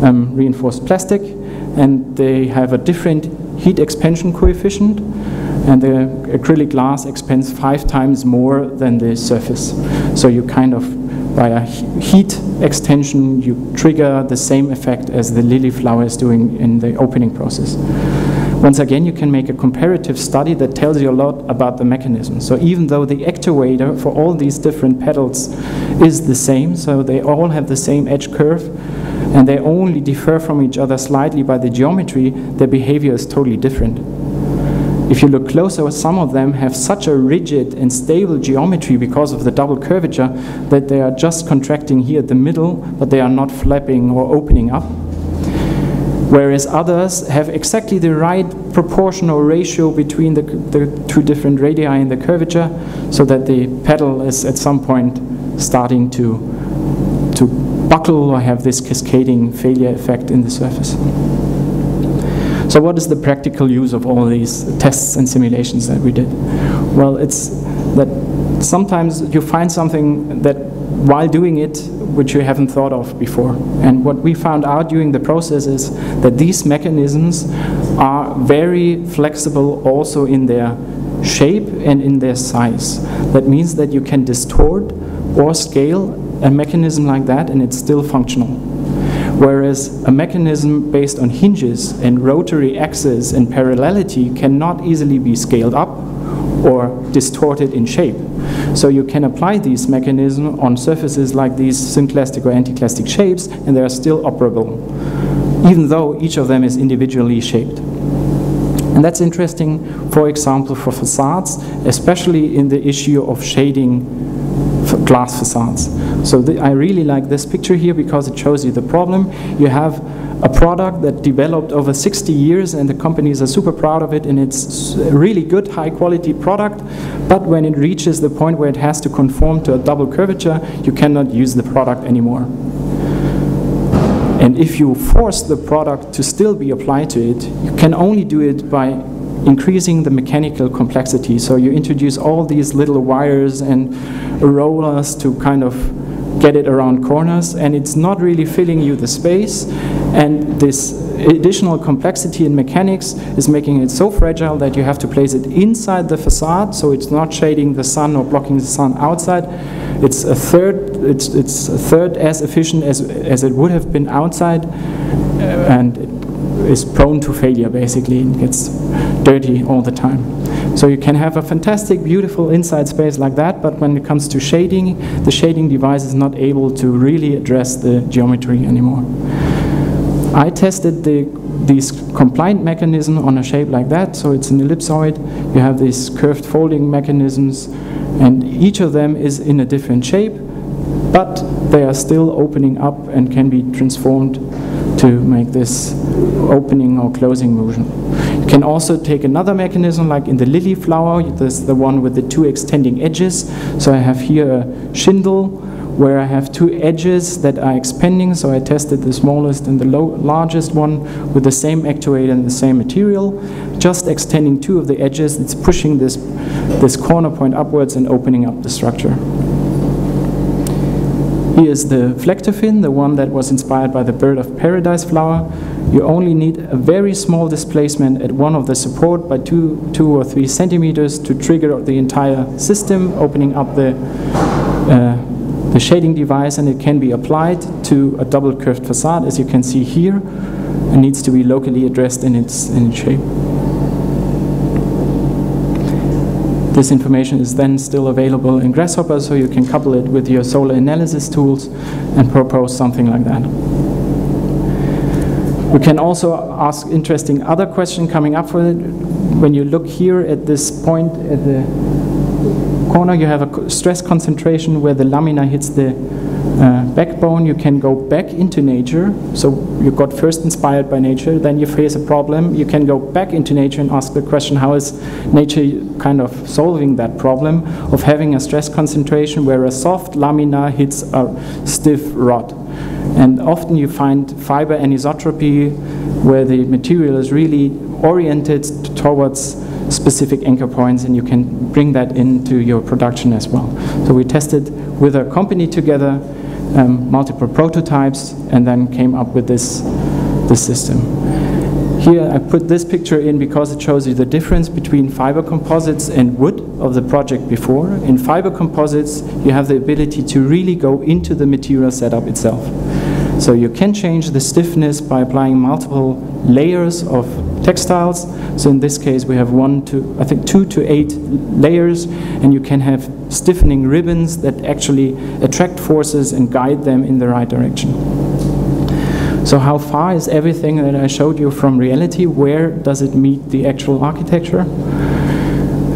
reinforced plastic, and they have a different heat expansion coefficient, and the acrylic glass expands 5 times more than the surface. So you kind of, by a heat extension, you trigger the same effect as the lily flower is doing in the opening process. Once again, you can make a comparative study that tells you a lot about the mechanism. So even though the actuator for all these different petals is the same, so they all have the same edge curve, and they only differ from each other slightly by the geometry, their behavior is totally different. If you look closer, some of them have such a rigid and stable geometry because of the double curvature that they are just contracting here at the middle, but they are not flapping or opening up. Whereas others have exactly the right proportional ratio between the two different radii in the curvature, so that the petal is at some point starting to buckle or have this cascading failure effect in the surface. So what is the practical use of all these tests and simulations that we did? Well, it's that sometimes you find something that while doing it, which you haven't thought of before. And what we found out during the process is that these mechanisms are very flexible also in their shape and in their size. That means that you can distort or scale a mechanism like that and it's still functional. Whereas a mechanism based on hinges and rotary axes and parallelity cannot easily be scaled up or distorted in shape. So you can apply these mechanisms on surfaces like these synclastic or anticlastic shapes, and they are still operable, even though each of them is individually shaped. And that's interesting, for example, for facades, especially in the issue of shading glass facades. So I really like this picture here because it shows you the problem. You have a product that developed over 60 years and the companies are super proud of it, and it's a really good high quality product, but when it reaches the point where it has to conform to a double curvature, you cannot use the product anymore. And if you force the product to still be applied to it, you can only do it by increasing the mechanical complexity. So you introduce all these little wires and rollers to kind of get it around corners, and it's not really filling you the space, and this additional complexity in mechanics is making it so fragile that you have to place it inside the facade, so it's not shading the sun or blocking the sun outside. It's a third as efficient as it would have been outside, and it is prone to failure basically. It gets dirty all the time. So you can have a fantastic, beautiful inside space like that, but when it comes to shading, the shading device is not able to really address the geometry anymore. I tested these compliant mechanism on a shape like that, so it's an ellipsoid. You have these curved folding mechanisms, and each of them is in a different shape, but they are still opening up and can be transformed to make this opening or closing motion. You can also take another mechanism, like in the lily flower, this is the one with the two extending edges. So I have here a shindle where I have two edges that are expanding, so I tested the smallest and the largest one with the same actuator and the same material. Just extending two of the edges, it's pushing this corner point upwards and opening up the structure. Here's the flectofin, the one that was inspired by the bird of paradise flower. You only need a very small displacement at one of the support by 2 or 3 centimeters to trigger the entire system, opening up the shading device, and it can be applied to a double curved facade, as you can see here. It needs to be locally addressed in its shape. This information is then still available in Grasshopper, so you can couple it with your solar analysis tools and propose something like that. We can also ask interesting other question coming up for it. When you look here at this point at the corner, you have a stress concentration where the lamina hits the backbone. You can go back into nature. So you got first inspired by nature, then you face a problem. You can go back into nature and ask the question, how is nature kind of solving that problem of having a stress concentration where a soft lamina hits a stiff rod? And often you find fiber anisotropy where the material is really oriented towards specific anchor points, and you can bring that into your production as well. So we tested with a company together multiple prototypes and then came up with this system. Here I put this picture in because it shows you the difference between fiber composites and wood of the project before. In fiber composites you have the ability to really go into the material setup itself. So you can change the stiffness by applying multiple layers of textiles. So in this case we have 2 to 8 layers, and you can have stiffening ribbons that actually attract forces and guide them in the right direction. So how far is everything that I showed you from reality? Where does it meet the actual architecture?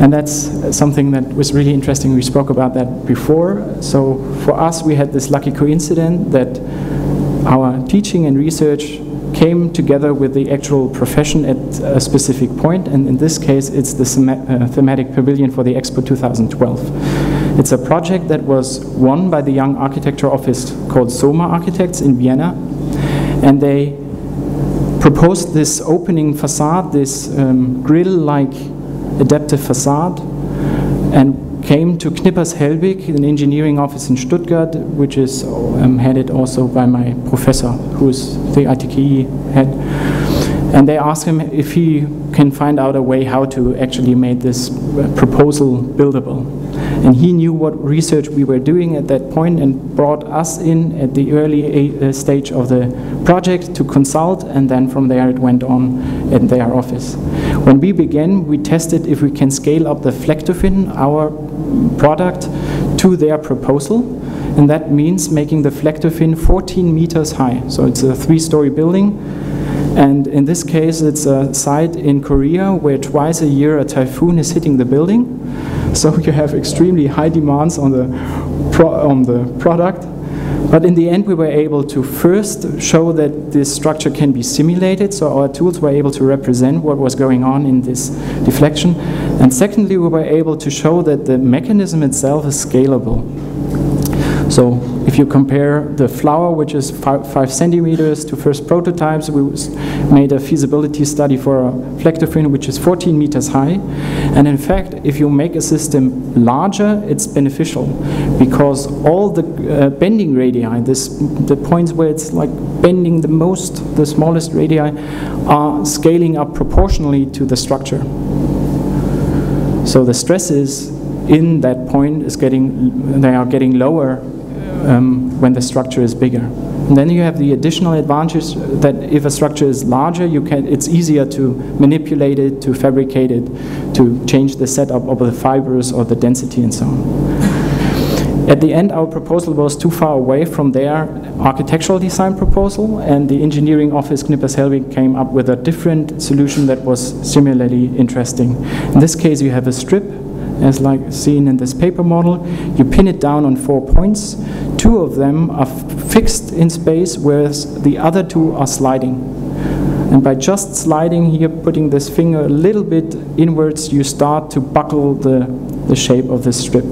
And that's something that was really interesting. We spoke about that before. So for us, we had this lucky coincidence that our teaching and research came together with the actual profession at a specific point, and in this case it's the thematic pavilion for the Expo 2012. It's a project that was won by the young architecture office called Soma Architects in Vienna, and they proposed this opening facade, this grill-like adaptive facade, and came to Knippers Helbig, an engineering office in Stuttgart, which is headed also by my professor, who is the ITKE head. And they asked him if he can find out a way how to actually make this proposal buildable. And he knew what research we were doing at that point and brought us in at the early stage of the project to consult, and then from there it went on in their office. When we began, we tested if we can scale up the flectofin, our product, to their proposal, and that means making the flectofin 14 meters high. So it's a 3-story building, and in this case it's a site in Korea where twice a year a typhoon is hitting the building. So you have extremely high demands on the product. But in the end, we were able to first show that this structure can be simulated, so our tools were able to represent what was going on in this deflection. And secondly, we were able to show that the mechanism itself is scalable. So if you compare the flower, which is 5 centimeters, to first prototypes, we made a feasibility study for a flectofin, which is 14 meters high. And in fact, if you make a system larger, it's beneficial, because all the bending radii, the points where it's like bending the smallest radii, are scaling up proportionally to the structure. So the stresses in that point they are getting lower when the structure is bigger. And then you have the additional advantage that if a structure is larger, it's easier to manipulate it, to fabricate it, to change the setup of the fibers or the density and so on. At the end, our proposal was too far away from their architectural design proposal, and the engineering office, Knippers Helwig, came up with a different solution that was similarly interesting. In this case, you have a strip, as like seen in this paper model. You pin it down on 4 points. 2 of them are fixed in space, whereas the other 2 are sliding. And by just sliding here, putting this finger a little bit inwards, you start to buckle the shape of the strip.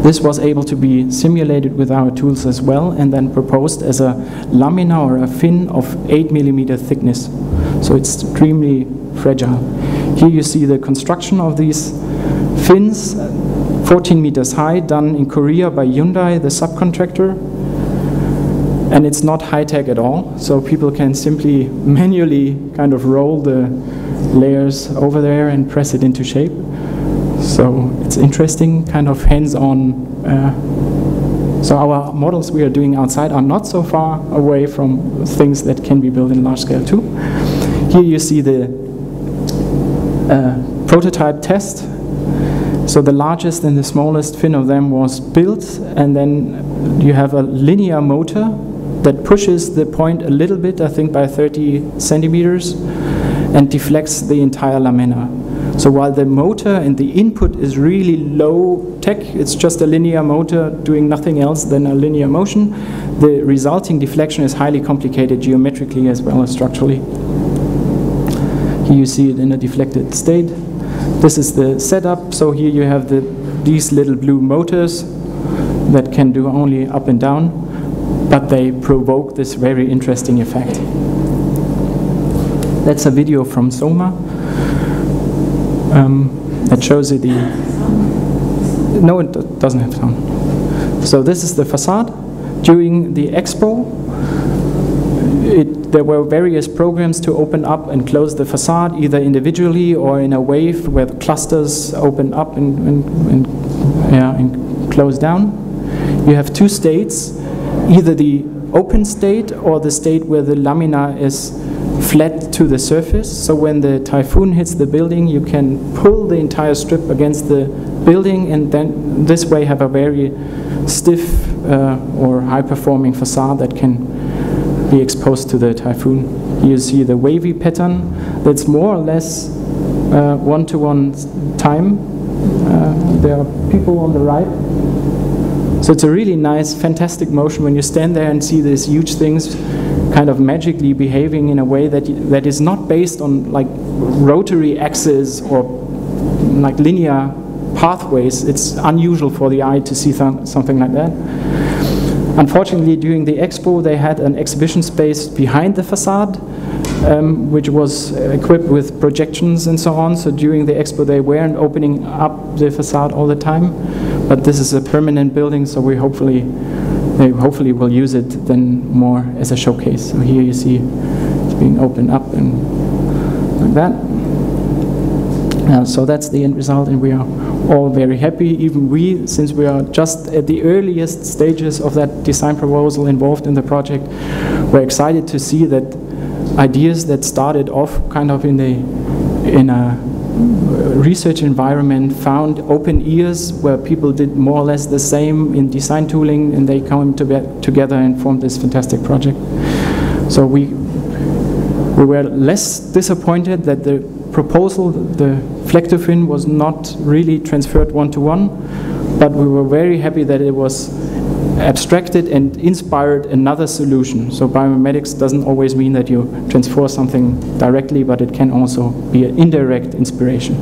This was able to be simulated with our tools as well, and then proposed as a lamina or a fin of 8 millimeter thickness. So it's extremely fragile. Here you see the construction of these fins, 14 meters high, done in Korea by Hyundai, the subcontractor. And it's not high-tech at all, so people can simply manually kind of roll the layers over there and press it into shape. So it's interesting, kind of hands-on. So our models we are doing outside are not so far away from things that can be built in large scale too. Here you see the prototype test. So the largest and the smallest fin of them was built, and then you have a linear motor that pushes the point a little bit, I think by 30 centimeters, and deflects the entire lamina. So while the motor and the input is really low tech, it's just a linear motor doing nothing else than a linear motion, the resulting deflection is highly complicated geometrically as well as structurally. Here you see it in a deflected state. This is the setup. So here you have these little blue motors that can do only up and down, but they provoke this very interesting effect. That's a video from Soma that shows you the... No, it doesn't have sound. So this is the facade. During the expo, there were various programs to open up and close the facade, either individually or in a wave where the clusters open up and close down. You have 2 states, either the open state or the state where the lamina is flat to the surface. So when the typhoon hits the building, you can pull the entire strip against the building, and then this way have a very stiff or high-performing facade that can be exposed to the typhoon. You see the wavy pattern that's more or less one-to-one time. There are people on the right. So it's a really nice, fantastic motion when you stand there and see these huge things kind of magically behaving in a way that is not based on like rotary axes or like linear pathways. It's unusual for the eye to see something like that. Unfortunately, during the expo, they had an exhibition space behind the facade, which was equipped with projections and so on. So during the expo, they weren't opening up the facade all the time. But this is a permanent building, so they hopefully will use it then more as a showcase. So here you see it's being opened up and like that. So that's the end result, and we are all very happy. Even we, since we are just at the earliest stages of that design proposal involved in the project, we're excited to see that ideas that started off kind of in a research environment found open ears where people did more or less the same in design tooling, and they came together and formed this fantastic project. So we were less disappointed that the proposal, the reflective was not really transferred one-to-one, but we were very happy that it was abstracted and inspired another solution. So biomimetics doesn't always mean that you transfer something directly, but it can also be an indirect inspiration.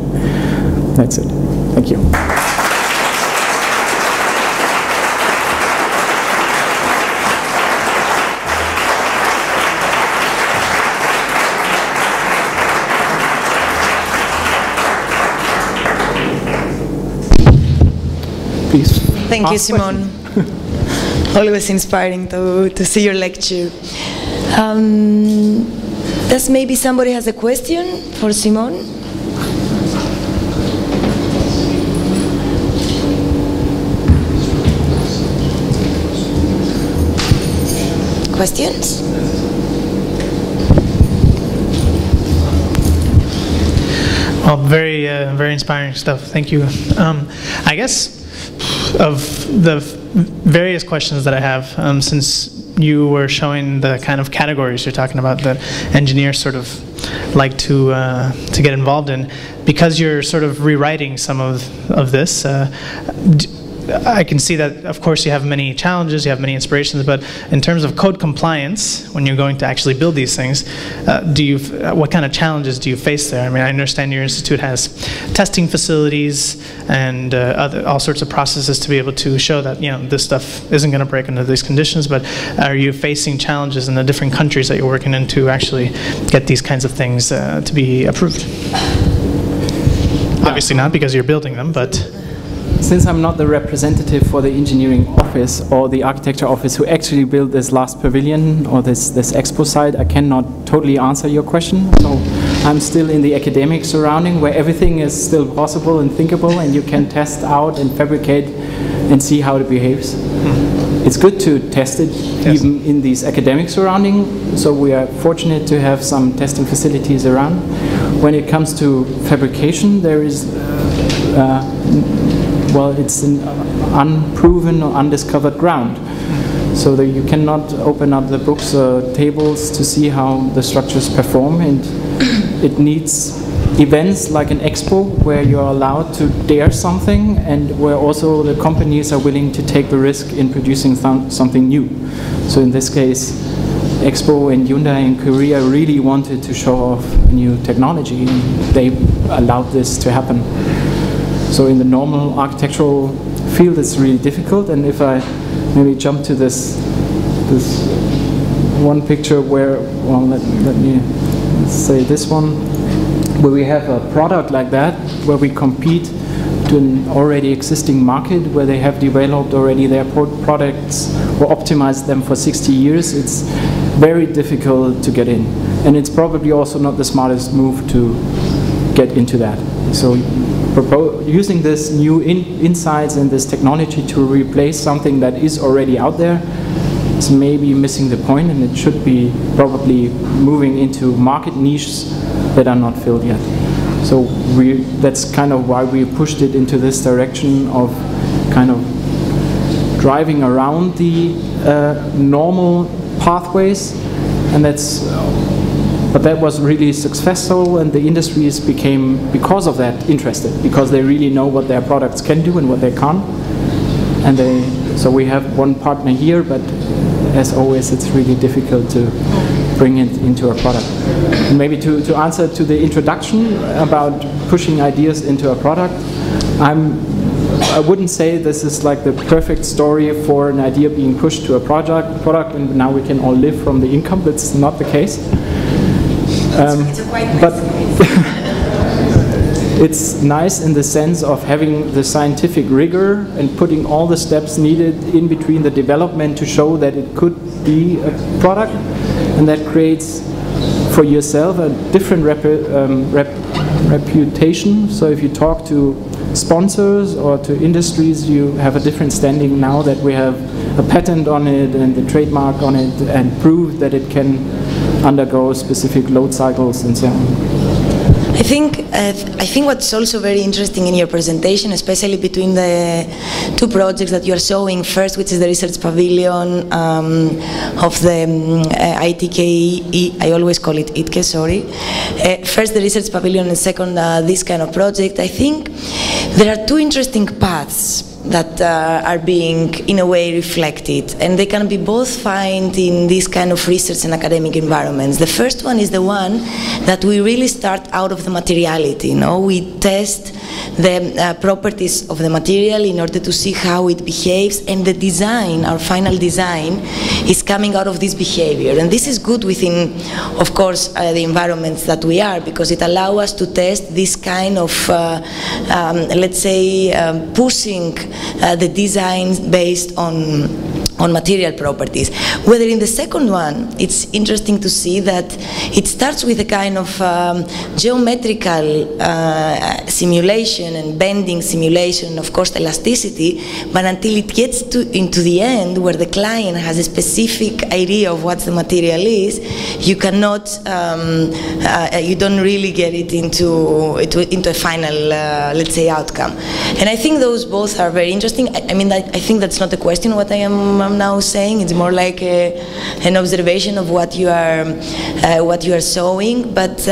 That's it. Thank you. Please. Thank you, Simon. Always inspiring to see your lecture. Does maybe somebody has a question for Simon? Questions? Well, very inspiring stuff. Thank you. I guess of the various questions that I have, since you were showing the kind of categories you're talking about that engineers sort of like to get involved in, because you're sort of rewriting some of this. I can see that, of course, you have many challenges, you have many inspirations, but in terms of code compliance, when you're going to actually build these things, what kind of challenges do you face there? I mean, I understand your institute has testing facilities and all sorts of processes to be able to show that, you know, this stuff isn't going to break under these conditions, but are you facing challenges in the different countries that you're working in to actually get these kinds of things to be approved? Obviously not, because you're building them, but... Since I'm not the representative for the engineering office or the architecture office who actually built this last pavilion or this expo site, I cannot totally answer your question. So I'm still in the academic surrounding where everything is still possible and thinkable, and you can test out and fabricate and see how it behaves. It's good to test it, yes, even in these academic surroundings. So we are fortunate to have some testing facilities around. When it comes to fabrication, there is well, it's an unproven or undiscovered ground. So that you cannot open up the books or tables to see how the structures perform, and it needs events like an expo where you're allowed to dare something and where also the companies are willing to take the risk in producing something new. So in this case, Expo and Hyundai in Korea really wanted to show off new technology, and they allowed this to happen. So in the normal architectural field, it's really difficult. And if I maybe jump to this one picture where, well, let me say this one, where we have a product like that, where we compete to an already existing market, where they have developed already their products or optimized them for 60 years, it's very difficult to get in. And it's probably also not the smartest move to get into that. So using this new insights and this technology to replace something that is already out there is maybe missing the point, and it should be probably moving into market niches that are not filled yet. So that's kind of why we pushed it into this direction of kind of driving around the normal pathways, and but that was really successful, and the industries became, because of that, interested, because they really know what their products can do and what they can't. And so we have one partner here, but as always, it's really difficult to bring it into a product. And maybe to answer to the introduction about pushing ideas into a product, I wouldn't say this is like the perfect story for an idea being pushed to a product and now we can all live from the income. That's not the case. But it's nice in the sense of having the scientific rigor and putting all the steps needed in between the development to show that it could be a product, and that creates for yourself a different reputation. So if you talk to sponsors or to industries, you have a different standing now that we have a patent on it and the trademark on it and prove that it can undergo specific load cycles and so on. I think what's also very interesting in your presentation, especially between the two projects that you are showing, first, which is the Research Pavilion of the ITKE, I always call it ITKE, sorry. First the Research Pavilion, and second this kind of project. I think there are two interesting paths that are being, in a way, reflected, and they can be both found in this kind of research and academic environments. The first one is the one that we really start out of the materiality. We test the properties of the material in order to see how it behaves, and the design, our final design, is coming out of this behavior. And this is good within, of course, the environments that we are, because it allows us to test this kind of, let's say, pushing the designs based on material properties. Whether in the second one, it's interesting to see that it starts with a kind of geometrical simulation and bending simulation, of course elasticity, but until it gets into the end, where the client has a specific idea of what the material is, you cannot, you don't really get it into a final, let's say, outcome. And I think those both are very interesting. I mean, I think that's not a question what I am now saying. It's more like an observation of what you are showing. But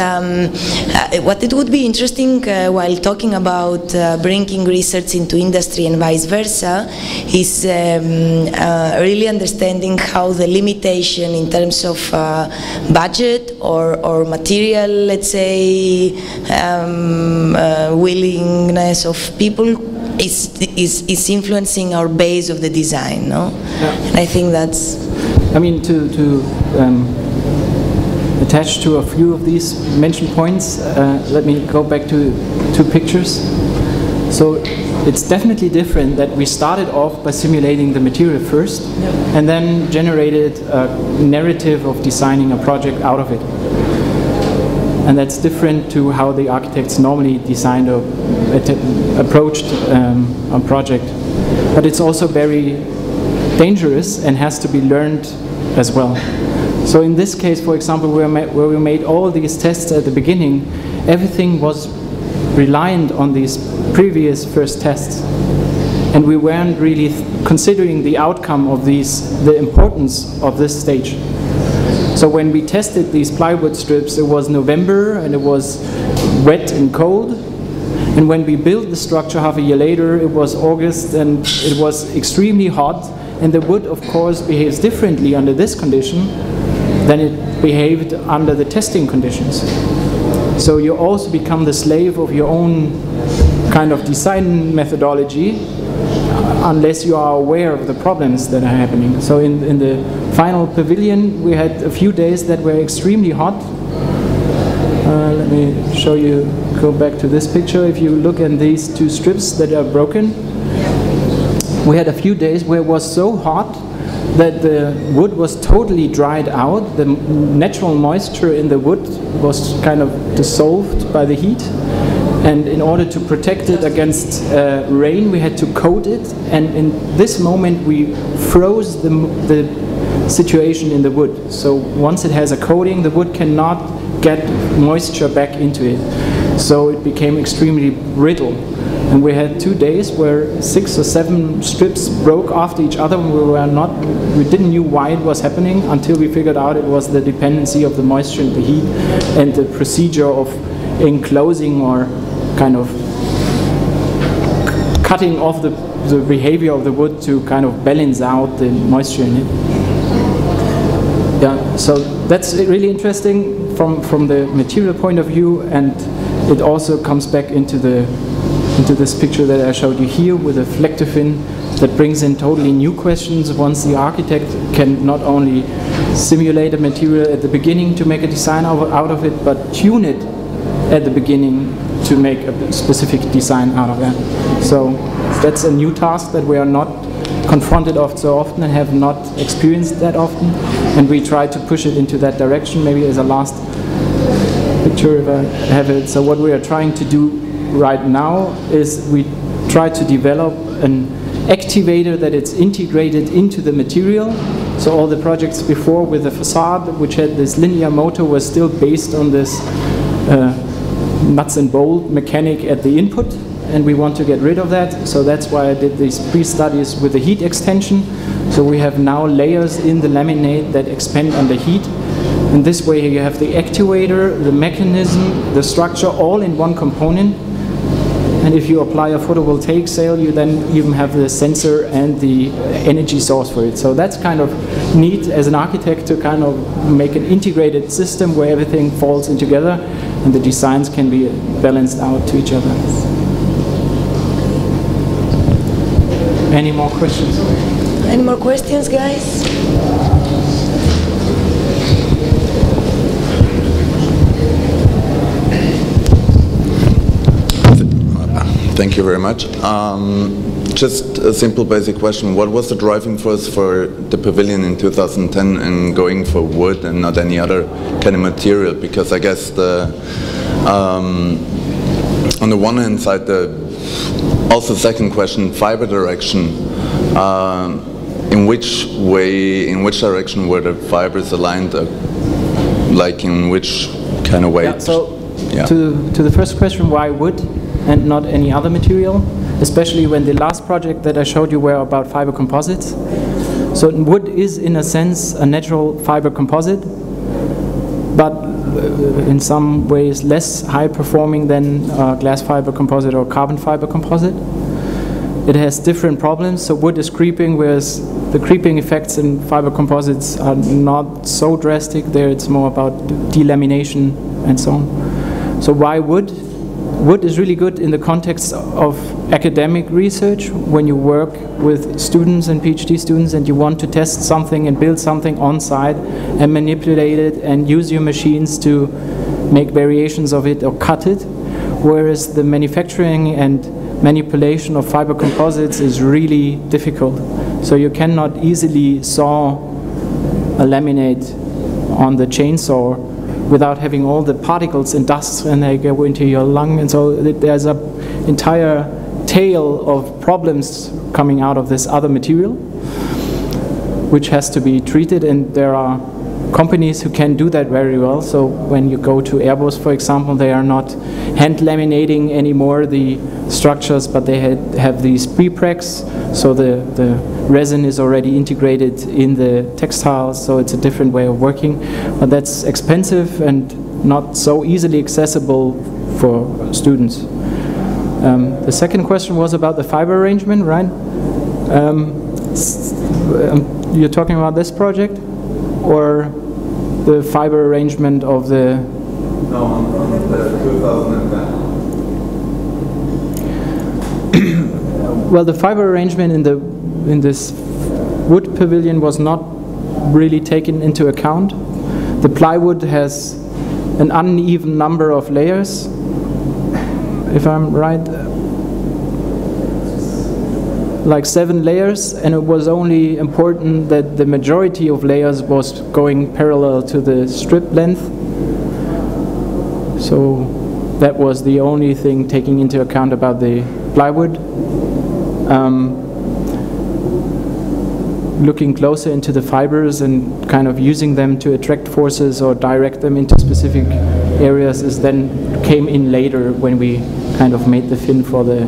what it would be interesting while talking about bringing research into industry and vice versa is really understanding how the limitation in terms of budget or material, let's say, willingness of people is influencing our base of the design, no? Yeah. And I think that's... I mean, to attach to a few of these mentioned points, let me go back to two pictures. So it's definitely different that we started off by simulating the material first, yep, and then generated a narrative of designing a project out of it. And that's different to how the architects normally designed or approached a project. But it's also very dangerous and has to be learned as well. So in this case, for example, where we made all these tests at the beginning, everything was reliant on these previous first tests. And we weren't really considering the outcome of the importance of this stage. So when we tested these plywood strips, it was November and it was wet and cold. And when we built the structure half a year later, it was August and it was extremely hot. And the wood, of course, behaves differently under this condition than it behaved under the testing conditions. So you also become the slave of your own kind of design methodology unless you are aware of the problems that are happening. So in the final pavilion, we had a few days that were extremely hot. Let me show you, go back to this picture. If you look at these two strips that are broken, we had a few days where it was so hot that the wood was totally dried out. The natural moisture in the wood was kind of dissolved by the heat. And in order to protect it against rain, we had to coat it. And in this moment, we froze the situation in the wood. So once it has a coating, the wood cannot get moisture back into it. So it became extremely brittle. And we had 2 days where 6 or 7 strips broke after each other, and we didn't know why it was happening until we figured out it was the dependency of the moisture and the heat and the procedure of enclosing or kind of cutting off the behavior of the wood to kind of balance out the moisture in it. Yeah, so that's really interesting from the material point of view, and it also comes back into this picture that I showed you here with a flectivin that brings in totally new questions once the architect can not only simulate a material at the beginning to make a design out of it, but tune it at the beginning to make a specific design out of that. So that's a new task that we are not confronted of so often and have not experienced that often, and we try to push it into that direction. Maybe as a last picture if I have it. So what we are trying to do right now is we try to develop an activator that it's integrated into the material. So all the projects before with the facade, which had this linear motor, was still based on this nuts and bolt mechanic at the input, and we want to get rid of that. So that's why I did these pre-studies with the heat extension. So we have now layers in the laminate that expand under heat. And this way you have the actuator, the mechanism, the structure all in one component. And if you apply a photovoltaic cell, you then even have the sensor and the energy source for it. So that's kind of neat as an architect to kind of make an integrated system where everything falls in together and the designs can be balanced out to each other. Any more questions? Any more questions, guys? Thank you very much. Just a simple basic question. What was the driving force for the pavilion in 2010 and going for wood and not any other kind of material? Because I guess on the one hand side, also second question, fiber direction. In which direction were the fibers aligned? Like in which kind of way? Yeah, so to the first question, why wood and not any other material, especially when the last project that I showed you were about fiber composites. So wood is in a sense a natural fiber composite, but in some ways less high performing than glass fiber composite or carbon fiber composite. It has different problems, so wood is creeping, whereas the creeping effects in fiber composites are not so drastic. There it's more about delamination and so on. So why wood? Wood is really good in the context of academic research when you work with students and PhD students and you want to test something and build something on site and manipulate it and use your machines to make variations of it or cut it, whereas the manufacturing and manipulation of fiber composites is really difficult. So you cannot easily saw a laminate on the chainsaw without having all the particles and dust and they go into your lung, and so there's an entire tail of problems coming out of this other material which has to be treated, and there are companies who can do that very well. So when you go to Airbus, for example, they are not hand laminating anymore the structures, but they have these pre-pregs, so the resin is already integrated in the textiles, so it's a different way of working. But that's expensive and not so easily accessible for students. The second question was about the fiber arrangement, right? You're talking about this project? Or the fiber arrangement of the... No, on the 2010. Well, the fiber arrangement in this wood pavilion was not really taken into account. The plywood has an uneven number of layers, if I'm right. Like 7 layers, and it was only important that the majority of layers was going parallel to the strip length. So that was the only thing taking into account about the plywood. Looking closer into the fibers and kind of using them to attract forces or direct them into specific areas is then came in later when we kind of made the fin for the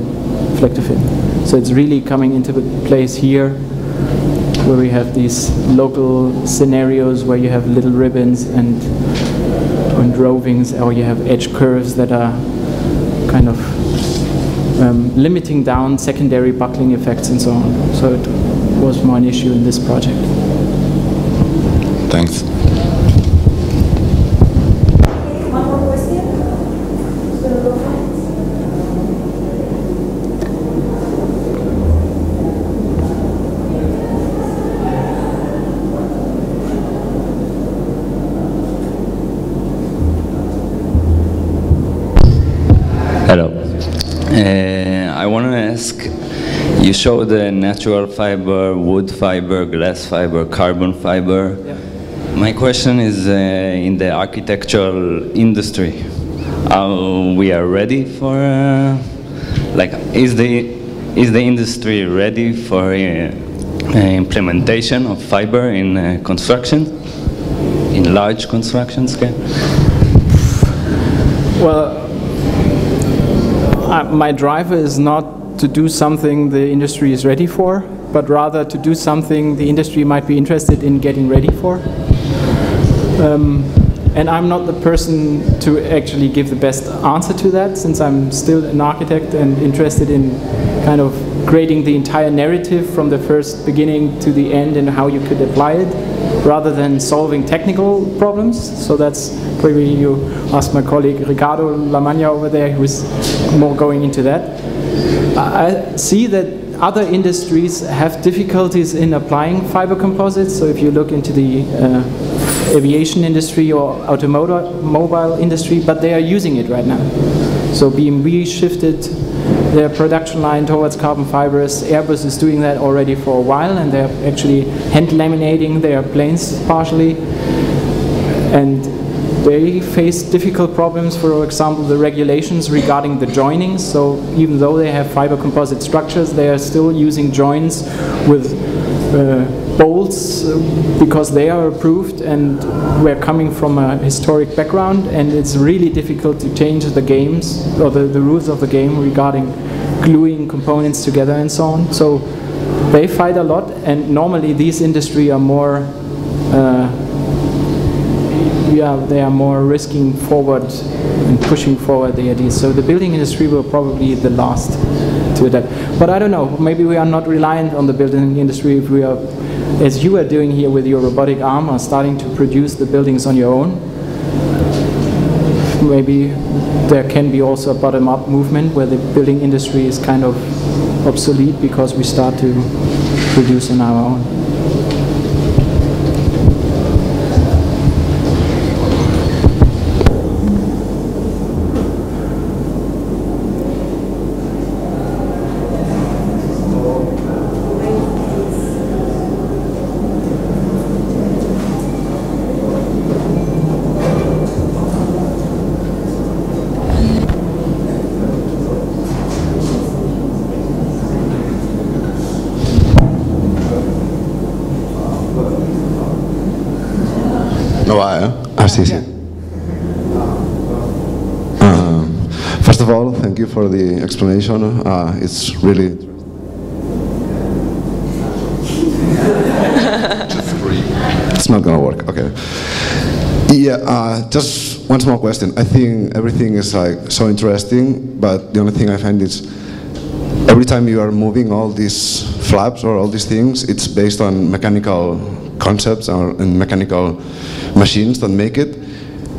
reflector fin. So it's really coming into place here where we have these local scenarios where you have little ribbons and rovings, or you have edge curves that are kind of limiting down secondary buckling effects and so on. So it was more an issue in this project. Thanks. One more question? Hello. I want to ask, you showed the natural fiber, wood fiber, glass fiber, carbon fiber. Yeah. My question is in the architectural industry, we are ready for, like, is the industry ready for implementation of fiber in construction, in large construction scale? Well, my driver is not to do something the industry is ready for, but rather to do something the industry might be interested in getting ready for. And I'm not the person to actually give the best answer to that, since I'm still an architect and interested in kind of creating the entire narrative from the first beginning to the end and how you could apply it, rather than solving technical problems. So that's probably, you ask my colleague Ricardo Lamagna over there, who's more going into that. I see that other industries have difficulties in applying fiber composites. So if you look into the aviation industry or automobile industry, but they are using it right now. So BMW shifted their production line towards carbon fibers. Airbus is doing that already for a while, and they're actually hand laminating their planes partially. And they face difficult problems, for example, the regulations regarding the joinings. So even though they have fiber composite structures, they are still using joints with bolts because they are approved, and we're coming from a historic background, and it's really difficult to change the games or the rules of the game regarding gluing components together and so on. So they fight a lot, and normally these industries are more they are more risking forward and pushing forward the ideas. So the building industry will probably be the last to adapt. But I don't know, maybe we are not reliant on the building industry if we are, as you are doing here with your robotic arm, are starting to produce the buildings on your own. Maybe there can be also a bottom-up movement where the building industry is kind of obsolete because we start to produce on our own. First of all, thank you for the explanation. It's really it's not gonna work. Okay. Yeah. Just one small question. I think everything is like so interesting, but the only thing I find is every time you are moving all these flaps or all these things, it's based on mechanical concepts and mechanical machines that make it.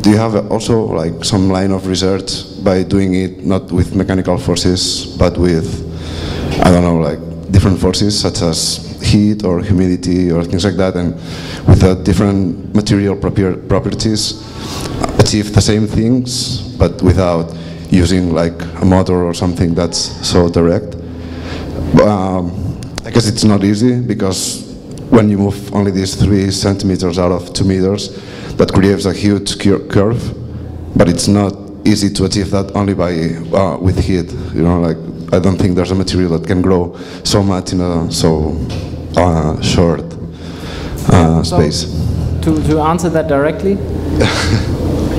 Do you have also like some line of research by doing it not with mechanical forces but with, I don't know, like different forces such as heat or humidity or things like that, and with different material properties achieve the same things but without using like a motor or something that's so direct? I guess it's not easy because when you move only these 3 centimeters out of 2 meters, that creates a huge curve, but it's not easy to achieve that only by with heat. You know, like I don't think there's a material that can grow so much in a so short space. To answer that directly,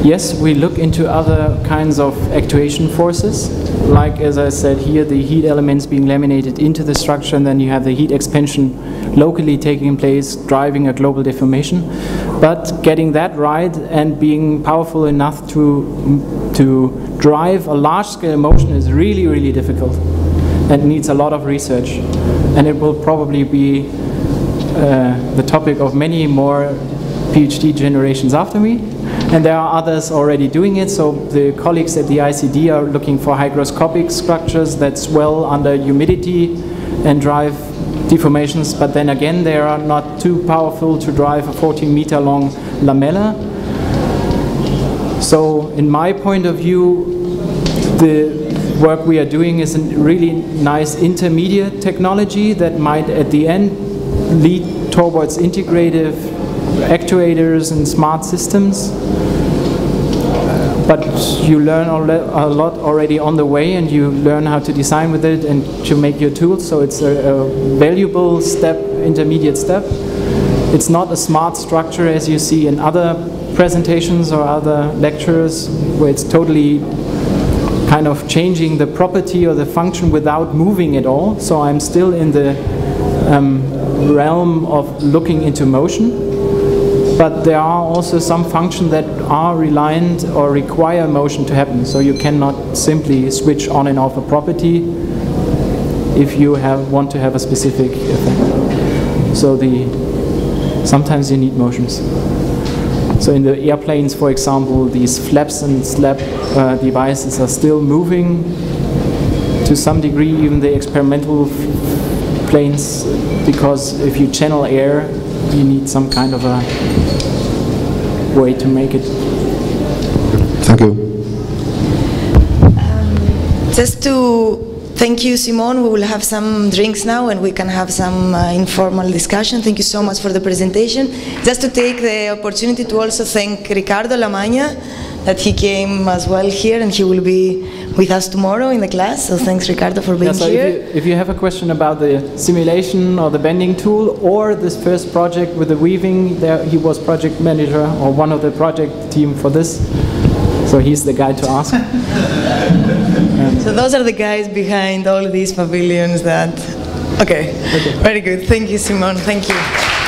yes, we look into other kinds of actuation forces. Like, as I said here, the heat elements being laminated into the structure, and then you have the heat expansion locally taking place, driving a global deformation. But getting that right and being powerful enough to drive a large-scale motion is really, really difficult and needs a lot of research. And it will probably be the topic of many more PhD generations after me. And there are others already doing it. So the colleagues at the ICD are looking for hygroscopic structures that swell under humidity and drive deformations, but then again they are not too powerful to drive a 14-meter long lamella. So in my point of view, the work we are doing is a really nice intermediate technology that might at the end lead towards integrative actuators and smart systems. But you learn a lot already on the way, and you learn how to design with it and to make your tools. So it's a valuable step, intermediate step. It's not a smart structure as you see in other presentations or other lectures, where it's totally kind of changing the property or the function without moving at all. So I'm still in the realm of looking into motion. But there are also some functions that are reliant or require motion to happen. So you cannot simply switch on and off a property if you want to have a specific effect. So sometimes you need motions. So in the airplanes, for example, these flaps and slap devices are still moving to some degree, even the experimental planes, because if you channel air, you need some kind of a way to make it. Thank you. Just to thank you, Simon. We will have some drinks now and we can have some informal discussion. Thank you so much for the presentation. Just to take the opportunity to also thank Ricardo Lamagna, that he came as well here and he will be with us tomorrow in the class. So thanks, Ricardo, for being here. If you have a question about the simulation or the bending tool or this first project with the weaving, he was project manager or one of the project team for this. So he's the guy to ask. So those are the guys behind all these pavilions that... Okay, very good. Thank you, Simon. Thank you.